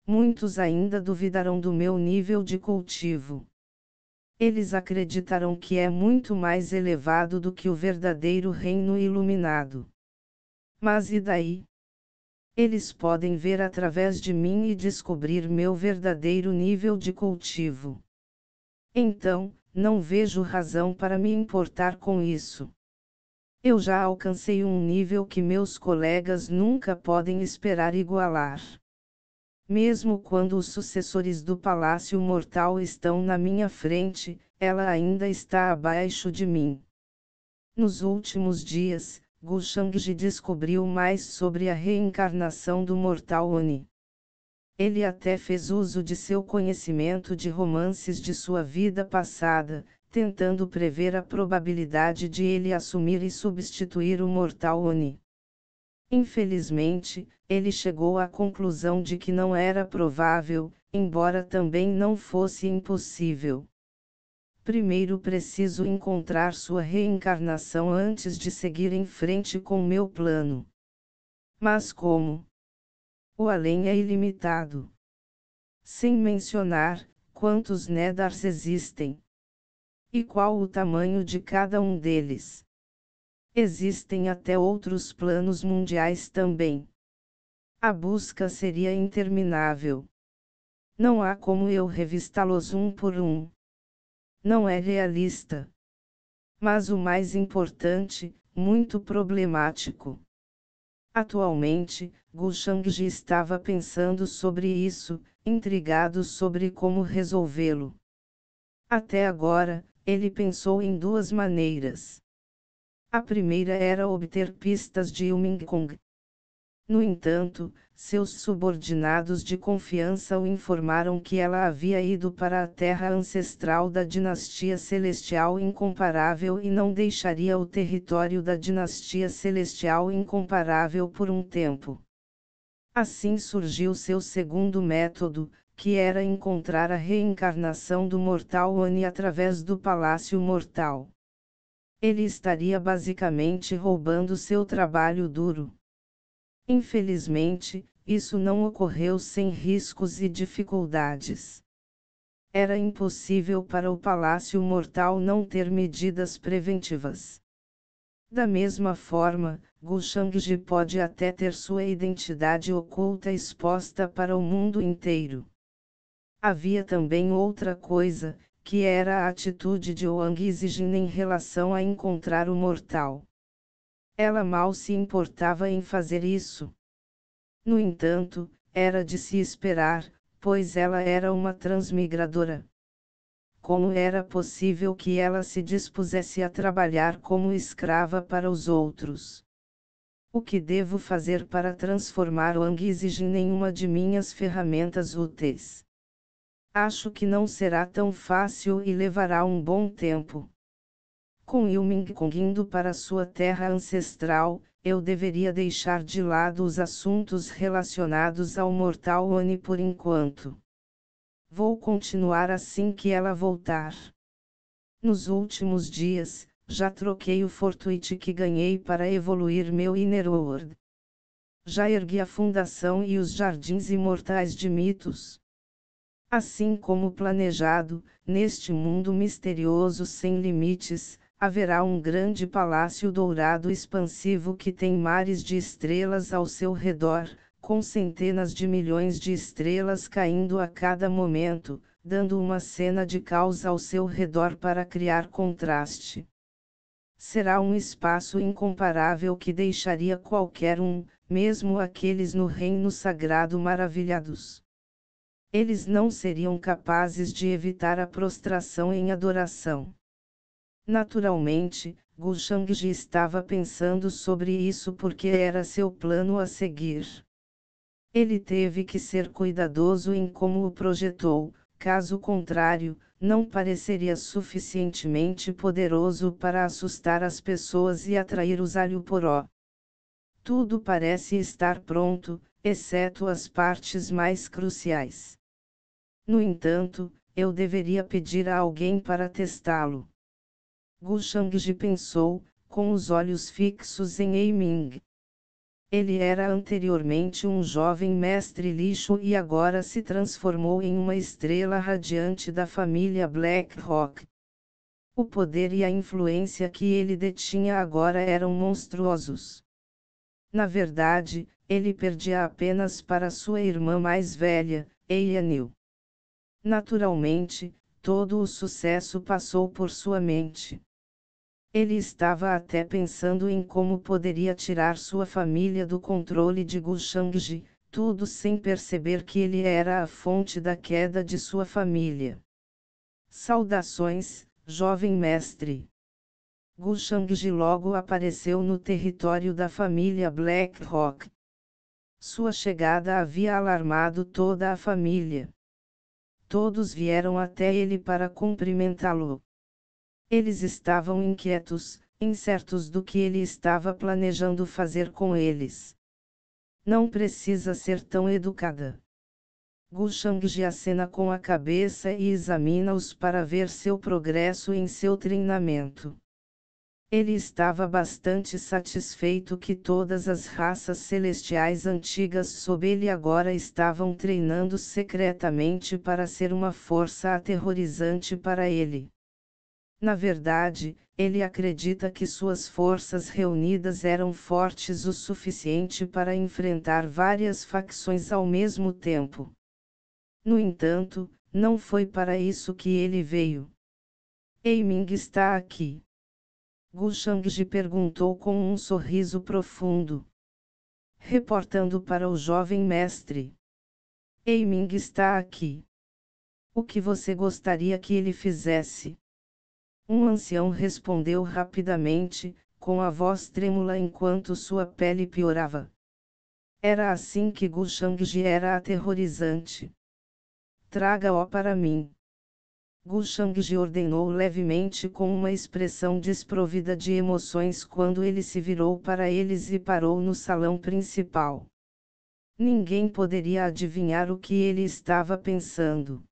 Muitos ainda duvidarão do meu nível de cultivo. Eles acreditarão que é muito mais elevado do que o verdadeiro reino iluminado. Mas e daí? Eles podem ver através de mim e descobrir meu verdadeiro nível de cultivo. Então, não vejo razão para me importar com isso. Eu já alcancei um nível que meus colegas nunca podem esperar igualar. Mesmo quando os sucessores do Palácio Mortal estão na minha frente, ela ainda está abaixo de mim. Nos últimos dias, Gushangji descobriu mais sobre a reencarnação do Mortal Oni. Ele até fez uso de seu conhecimento de romances de sua vida passada, tentando prever a probabilidade de ele assumir e substituir o Mortal Oni. Infelizmente, ele chegou à conclusão de que não era provável, embora também não fosse impossível. Primeiro preciso encontrar sua reencarnação antes de seguir em frente com meu plano. Mas como? O além é ilimitado. Sem mencionar quantos Nedars existem. E qual o tamanho de cada um deles. Existem até outros planos mundiais também. A busca seria interminável. Não há como eu revistá-los um por um. Não é realista. Mas o mais importante, muito problemático. Atualmente, Gushangji estava pensando sobre isso, intrigado sobre como resolvê-lo. Até agora, ele pensou em duas maneiras. A primeira era obter pistas de Yumingkong. No entanto, seus subordinados de confiança o informaram que ela havia ido para a terra ancestral da dinastia celestial incomparável e não deixaria o território da dinastia celestial incomparável por um tempo. Assim surgiu seu segundo método, que era encontrar a reencarnação do Mortal Oni através do Palácio Mortal. Ele estaria basicamente roubando seu trabalho duro. Infelizmente, isso não ocorreu sem riscos e dificuldades. Era impossível para o Palácio Mortal não ter medidas preventivas. Da mesma forma, Gushangji pode até ter sua identidade oculta exposta para o mundo inteiro. Havia também outra coisa, que era a atitude de Wang Zijin em relação a encontrar o mortal. Ela mal se importava em fazer isso. No entanto, era de se esperar, pois ela era uma transmigradora. Como era possível que ela se dispusesse a trabalhar como escrava para os outros? O que devo fazer para transformar Wang Zijin em uma de minhas ferramentas úteis? Acho que não será tão fácil e levará um bom tempo. Com Yumingkong indo para sua terra ancestral, eu deveria deixar de lado os assuntos relacionados ao Mortal Oni por enquanto. Vou continuar assim que ela voltar. Nos últimos dias, já troquei o Fortuit que ganhei para evoluir meu Inner World. Já ergui a fundação e os jardins imortais de mitos. Assim como planejado, neste mundo misterioso sem limites, haverá um grande palácio dourado expansivo que tem mares de estrelas ao seu redor, com centenas de milhões de estrelas caindo a cada momento, dando uma cena de caos ao seu redor para criar contraste. Será um espaço incomparável que deixaria qualquer um, mesmo aqueles no reino sagrado, maravilhados. Eles não seriam capazes de evitar a prostração em adoração. Naturalmente, Gu Shangji estava pensando sobre isso porque era seu plano a seguir. Ele teve que ser cuidadoso em como o projetou, caso contrário, não pareceria suficientemente poderoso para assustar as pessoas e atrair os Alhuporó. Tudo parece estar pronto, exceto as partes mais cruciais. No entanto, eu deveria pedir a alguém para testá-lo. Gu Shangji pensou, com os olhos fixos em Ei Ming. Ele era anteriormente um jovem mestre lixo e agora se transformou em uma estrela radiante da família Black Rock. O poder e a influência que ele detinha agora eram monstruosos. Na verdade, ele perdia apenas para sua irmã mais velha, Eianil. Naturalmente, todo o sucesso passou por sua mente. Ele estava até pensando em como poderia tirar sua família do controle de Gu Shangji, tudo sem perceber que ele era a fonte da queda de sua família. Saudações, jovem mestre. Gu Shangji logo apareceu no território da família Black Rock. Sua chegada havia alarmado toda a família. Todos vieram até ele para cumprimentá-lo. Eles estavam inquietos, incertos do que ele estava planejando fazer com eles. Não precisa ser tão educada. Gu Shangji acena com a cabeça e examina-os para ver seu progresso em seu treinamento. Ele estava bastante satisfeito que todas as raças celestiais antigas sob ele agora estavam treinando secretamente para ser uma força aterrorizante para ele. Na verdade, ele acredita que suas forças reunidas eram fortes o suficiente para enfrentar várias facções ao mesmo tempo. No entanto, não foi para isso que ele veio. Ei Ming está aqui? Gu Shangji perguntou com um sorriso profundo. Reportando para o jovem mestre. Ei Ming está aqui. O que você gostaria que ele fizesse? Um ancião respondeu rapidamente, com a voz trêmula enquanto sua pele piorava. Era assim que Gu Shangji era aterrorizante. Traga-o para mim. Gu Shangji ordenou levemente com uma expressão desprovida de emoções quando ele se virou para eles e parou no salão principal. Ninguém poderia adivinhar o que ele estava pensando.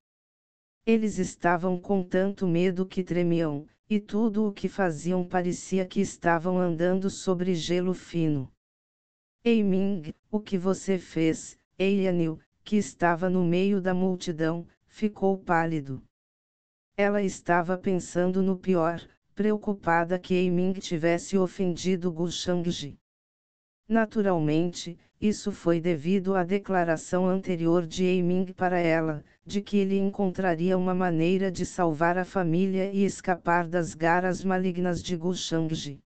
Eles estavam com tanto medo que tremiam, e tudo o que faziam parecia que estavam andando sobre gelo fino. Ei Ming, o que você fez? Eianil, que estava no meio da multidão, ficou pálido. Ela estava pensando no pior, preocupada que Ei Ming tivesse ofendido Gu Shangji. Naturalmente, isso foi devido à declaração anterior de Ei Ming para ela, de que ele encontraria uma maneira de salvar a família e escapar das garras malignas de Gu Shangji.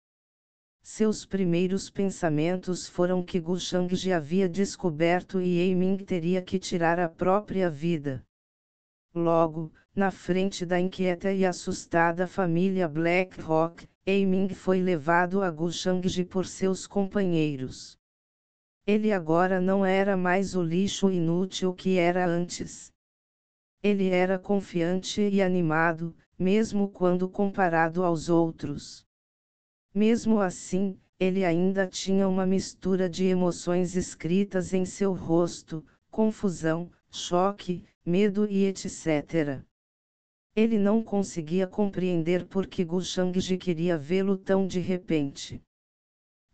Seus primeiros pensamentos foram que Gu Shangji havia descoberto e Ei Ming teria que tirar a própria vida. Logo, na frente da inquieta e assustada família Black Rock, Ei Ming foi levado a Gu Shangji por seus companheiros. Ele agora não era mais o lixo inútil que era antes. Ele era confiante e animado, mesmo quando comparado aos outros. Mesmo assim, ele ainda tinha uma mistura de emoções escritas em seu rosto, confusão, choque, medo e etc. Ele não conseguia compreender por que Gu Shangji queria vê-lo tão de repente.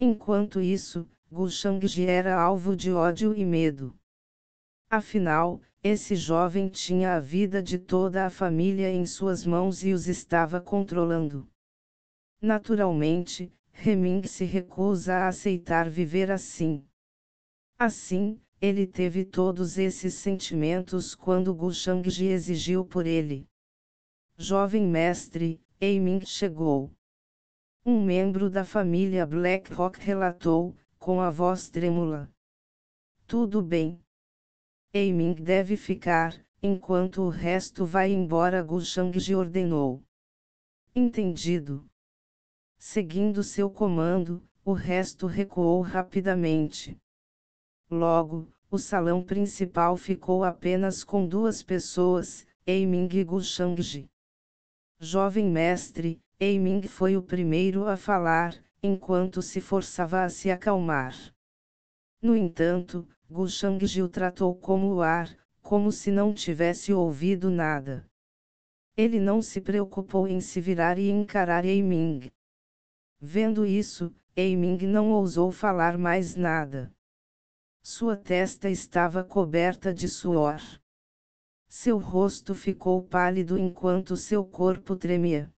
Enquanto isso, Gu Shangji era alvo de ódio e medo. Afinal, esse jovem tinha a vida de toda a família em suas mãos e os estava controlando. Naturalmente, Heming se recusa a aceitar viver assim. Assim, ele teve todos esses sentimentos quando Gu Shangji exigiu por ele. Jovem mestre, Eiming chegou. Um membro da família Blackrock relatou, com a voz trêmula. Tudo bem. Eiming deve ficar, enquanto o resto vai embora, Gu Shangji ordenou. Entendido. Seguindo seu comando, o resto recuou rapidamente. Logo, o salão principal ficou apenas com duas pessoas, Eiming e Gu Shangji. Jovem mestre, Eiming foi o primeiro a falar, enquanto se forçava a se acalmar. No entanto, Gu Shangji o tratou como o ar, como se não tivesse ouvido nada. Ele não se preocupou em se virar e encarar Eiming. Vendo isso, Eiming não ousou falar mais nada. Sua testa estava coberta de suor. Seu rosto ficou pálido enquanto seu corpo tremia.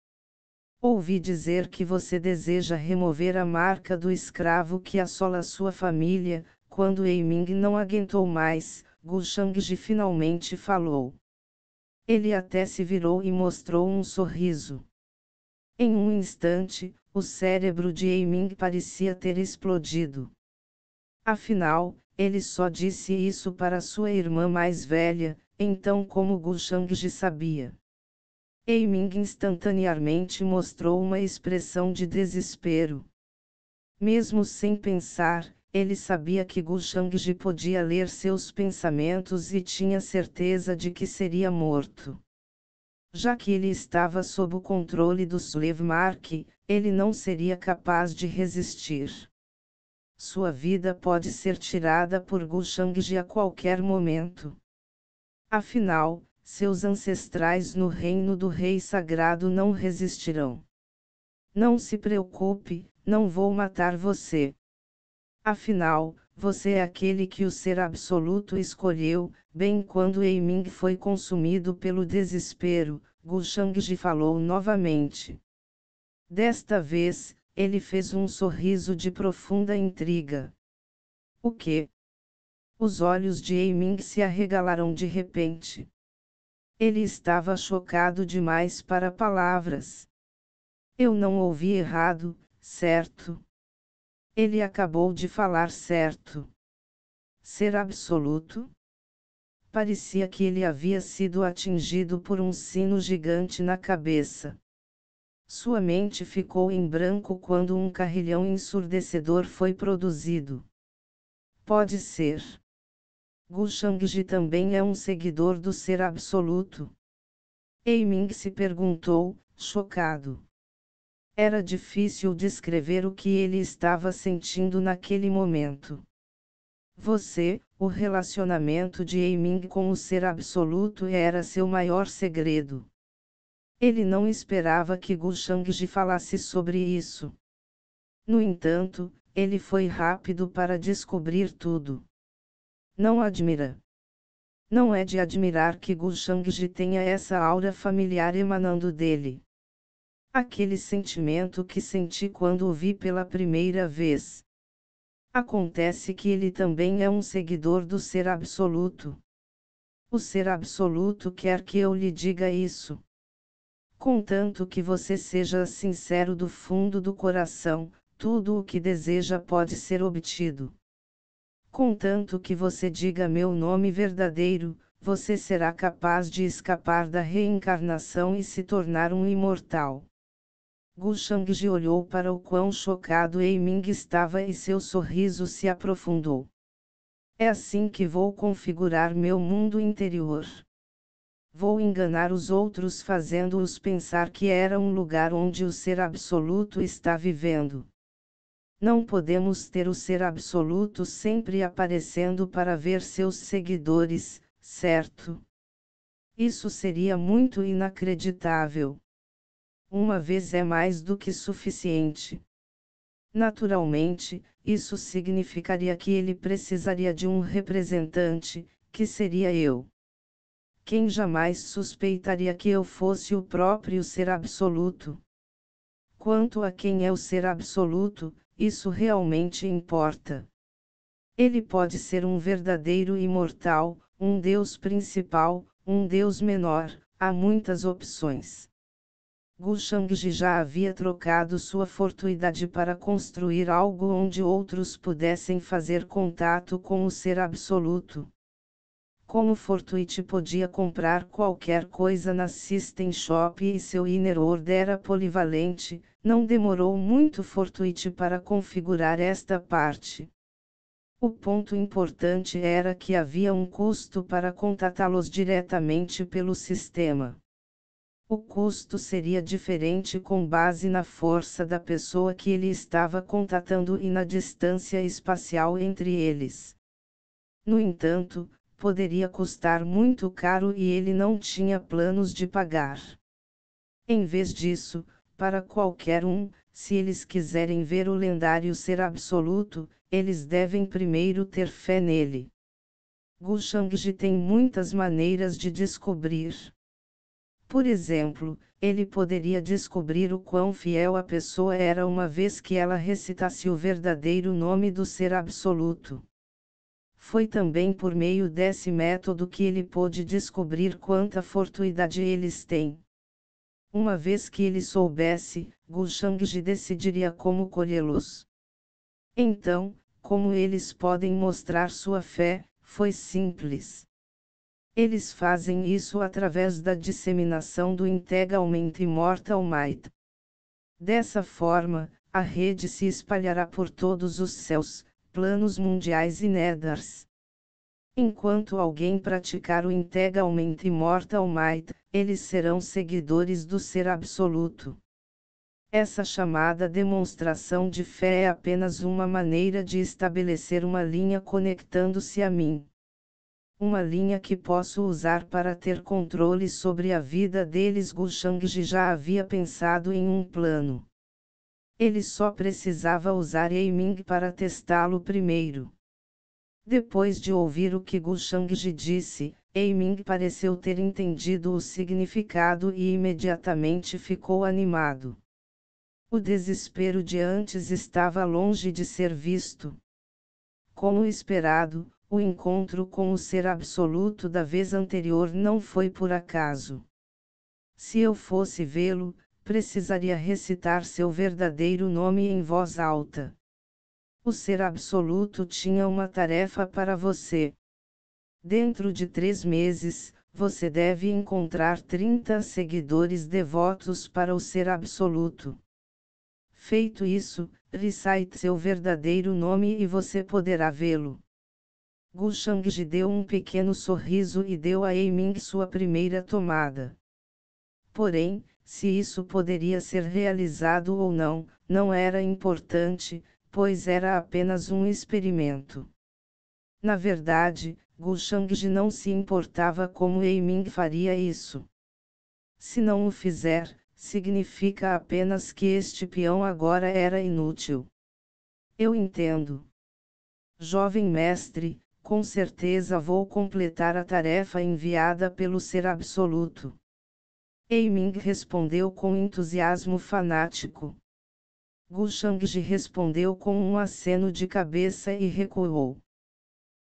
Ouvi dizer que você deseja remover a marca do escravo que assola sua família. Quando Eiming não aguentou mais, Gu Shangji finalmente falou. Ele até se virou e mostrou um sorriso. Em um instante, o cérebro de Eiming parecia ter explodido. Afinal, ele só disse isso para sua irmã mais velha, então como Gu Shangji sabia? Eiming instantaneamente mostrou uma expressão de desespero. Mesmo sem pensar, ele sabia que Gu Shangji podia ler seus pensamentos e tinha certeza de que seria morto. Já que ele estava sob o controle do Slave-Mark, ele não seria capaz de resistir. Sua vida pode ser tirada por Gu Shangji a qualquer momento. Afinal, seus ancestrais no reino do Rei Sagrado não resistirão. Não se preocupe, não vou matar você. Afinal, você é aquele que o Ser Absoluto escolheu. Bem, quando Eiming foi consumido pelo desespero, Gu Shangji falou novamente. Desta vez, ele fez um sorriso de profunda intriga. O quê? Os olhos de Eiming se arregalaram de repente. Ele estava chocado demais para palavras. Eu não ouvi errado, certo? Ele acabou de falar certo. Ser absoluto? Parecia que ele havia sido atingido por um sino gigante na cabeça. Sua mente ficou em branco quando um carrilhão ensurdecedor foi produzido. Pode ser. Gu Shangji também é um seguidor do Ser Absoluto? Eiming se perguntou, chocado. Era difícil descrever o que ele estava sentindo naquele momento. O relacionamento de Eiming com o Ser Absoluto era seu maior segredo. Ele não esperava que Gu Shangji falasse sobre isso. No entanto, ele foi rápido para descobrir tudo. Não admira. Não é de admirar que Gu Shangji tenha essa aura familiar emanando dele. Aquele sentimento que senti quando o vi pela primeira vez. Acontece que ele também é um seguidor do Ser Absoluto. O Ser Absoluto quer que eu lhe diga isso. Contanto que você seja sincero do fundo do coração, tudo o que deseja pode ser obtido. Contanto que você diga meu nome verdadeiro, você será capaz de escapar da reencarnação e se tornar um imortal. Gu Shangji olhou para o quão chocado Eiming estava e seu sorriso se aprofundou. É assim que vou configurar meu mundo interior. Vou enganar os outros fazendo-os pensar que era um lugar onde o Ser Absoluto está vivendo. Não podemos ter o Ser Absoluto sempre aparecendo para ver seus seguidores, certo? Isso seria muito inacreditável. Uma vez é mais do que suficiente. Naturalmente, isso significaria que ele precisaria de um representante, que seria eu. Quem jamais suspeitaria que eu fosse o próprio Ser Absoluto? Quanto a quem é o ser absoluto, isso realmente importa. Ele pode ser um verdadeiro imortal, um Deus principal, um Deus menor, há muitas opções. Gu Shangji já havia trocado sua fortuidade para construir algo onde outros pudessem fazer contato com o ser absoluto. Como Fortuit podia comprar qualquer coisa na System Shop e seu Inner World era polivalente, não demorou muito Fortuit para configurar esta parte. O ponto importante era que havia um custo para contatá-los diretamente pelo sistema. O custo seria diferente com base na força da pessoa que ele estava contatando e na distância espacial entre eles. No entanto, poderia custar muito caro e ele não tinha planos de pagar. Em vez disso, para qualquer um, se eles quiserem ver o lendário ser absoluto, eles devem primeiro ter fé nele. Gu Shangji tem muitas maneiras de descobrir. Por exemplo, ele poderia descobrir o quão fiel a pessoa era uma vez que ela recitasse o verdadeiro nome do ser absoluto. Foi também por meio desse método que ele pôde descobrir quanta fortuidade eles têm. Uma vez que ele soubesse, Gu Shangji decidiria como colhê-los. Então, como eles podem mostrar sua fé, foi simples. Eles fazem isso através da disseminação do Integralmente Immortal Might. Dessa forma, a rede se espalhará por todos os céus, planos mundiais e nethers. Enquanto alguém praticar o Integralmente Immortal Might, eles serão seguidores do Ser Absoluto. Essa chamada demonstração de fé é apenas uma maneira de estabelecer uma linha conectando-se a mim. Uma linha que posso usar para ter controle sobre a vida deles. Gu Shangji já havia pensado em um plano. Ele só precisava usar Eiming para testá-lo primeiro. Depois de ouvir o que Gu Shangji disse, Eiming pareceu ter entendido o significado e imediatamente ficou animado. O desespero de antes estava longe de ser visto. Como esperado, o encontro com o ser absoluto da vez anterior não foi por acaso. Se eu fosse vê-lo, precisaria recitar seu verdadeiro nome em voz alta. O ser absoluto tinha uma tarefa para você. Dentro de 3 meses, você deve encontrar 30 seguidores devotos para o ser absoluto. Feito isso, recite seu verdadeiro nome e você poderá vê-lo. Gu Shangji deu um pequeno sorriso e deu a Eiming sua primeira tomada. Porém, se isso poderia ser realizado ou não, não era importante, pois era apenas um experimento. Na verdade, Gu Shangji não se importava como Eiming faria isso. Se não o fizer, significa apenas que este peão agora era inútil. Eu entendo. Jovem mestre, com certeza vou completar a tarefa enviada pelo Ser Absoluto. Eiming respondeu com entusiasmo fanático. Gu Shangji respondeu com um aceno de cabeça e recuou.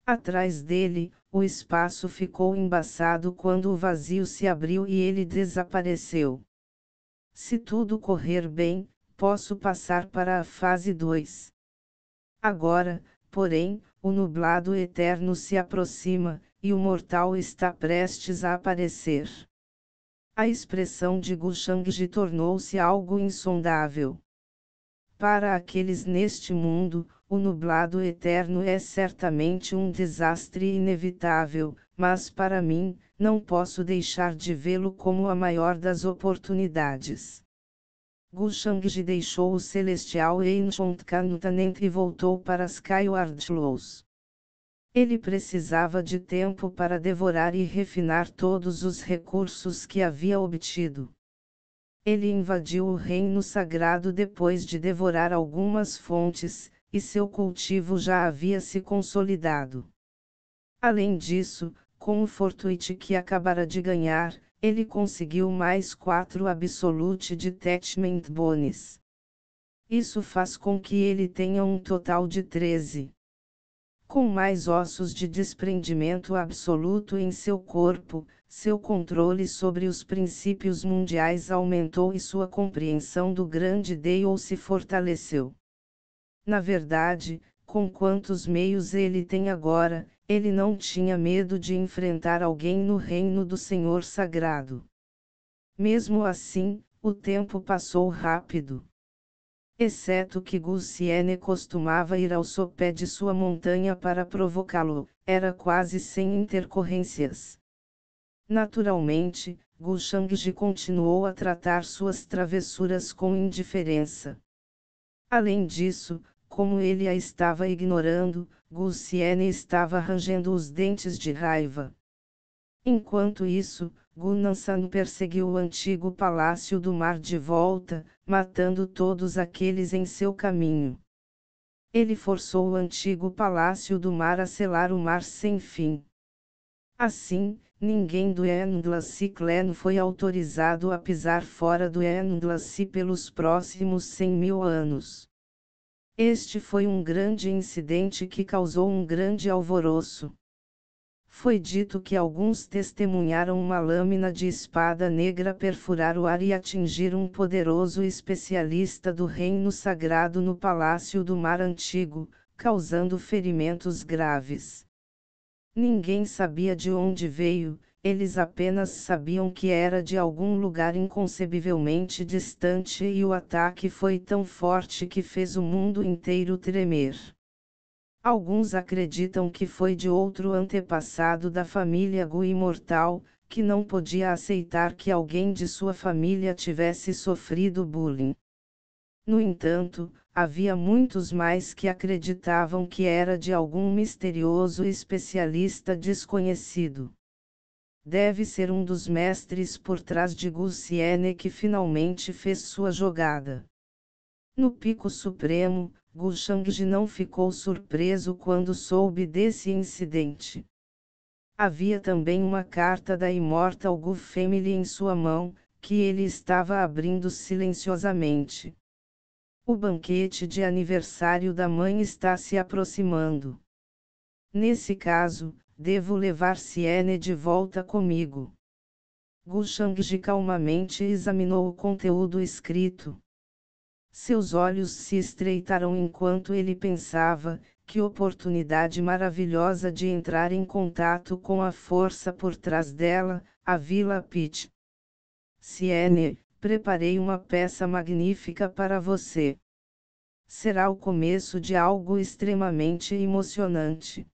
Atrás dele, o espaço ficou embaçado quando o vazio se abriu e ele desapareceu. Se tudo correr bem, posso passar para a fase 2. Agora, porém, o nublado eterno se aproxima, e o mortal está prestes a aparecer. A expressão de Gu Shangji tornou-se algo insondável. Para aqueles neste mundo, o nublado eterno é certamente um desastre inevitável, mas para mim, não posso deixar de vê-lo como a maior das oportunidades. Gu Shangji deixou o Celestial Ancient Continent e voltou para Skyward Shores. Ele precisava de tempo para devorar e refinar todos os recursos que havia obtido. Ele invadiu o reino sagrado depois de devorar algumas fontes, e seu cultivo já havia se consolidado. Além disso, com o Fortuit que acabara de ganhar, ele conseguiu mais 4 Absolute Detachment Bonuses. Isso faz com que ele tenha um total de 13. Com mais ossos de desprendimento absoluto em seu corpo, seu controle sobre os princípios mundiais aumentou e sua compreensão do grande Deus se fortaleceu. Na verdade, com quantos meios ele tem agora, ele não tinha medo de enfrentar alguém no reino do Senhor Sagrado. Mesmo assim, o tempo passou rápido. Exceto que Gulsiene costumava ir ao sopé de sua montanha para provocá-lo, era quase sem intercorrências. Naturalmente, Gu Shangji continuou a tratar suas travessuras com indiferença. Além disso, como ele a estava ignorando, Gulsiene estava rangendo os dentes de raiva. Enquanto isso, Gu Nansan perseguiu o antigo Palácio do Mar de volta, matando todos aqueles em seu caminho. Ele forçou o antigo Palácio do Mar a selar o mar sem fim. Assim, ninguém do Endless Clan foi autorizado a pisar fora do Endless pelos próximos 100.000 anos. Este foi um grande incidente que causou um grande alvoroço. Foi dito que alguns testemunharam uma lâmina de espada negra perfurar o ar e atingir um poderoso especialista do reino sagrado no Palácio do Mar Antigo, causando ferimentos graves. Ninguém sabia de onde veio, eles apenas sabiam que era de algum lugar inconcebivelmente distante e o ataque foi tão forte que fez o mundo inteiro tremer. Alguns acreditam que foi de outro antepassado da família Gu imortal, que não podia aceitar que alguém de sua família tivesse sofrido bullying. No entanto, havia muitos mais que acreditavam que era de algum misterioso especialista desconhecido. Deve ser um dos mestres por trás de Gulsiene que finalmente fez sua jogada. No Pico Supremo, Gu Shangji não ficou surpreso quando soube desse incidente. Havia também uma carta da Immortal Gu Family em sua mão, que ele estava abrindo silenciosamente. O banquete de aniversário da mãe está se aproximando. Nesse caso, devo levar Siene de volta comigo. Gu Shangji calmamente examinou o conteúdo escrito. Seus olhos se estreitaram enquanto ele pensava, que oportunidade maravilhosa de entrar em contato com a força por trás dela, a Vila Peach. Siene, preparei uma peça magnífica para você. Será o começo de algo extremamente emocionante.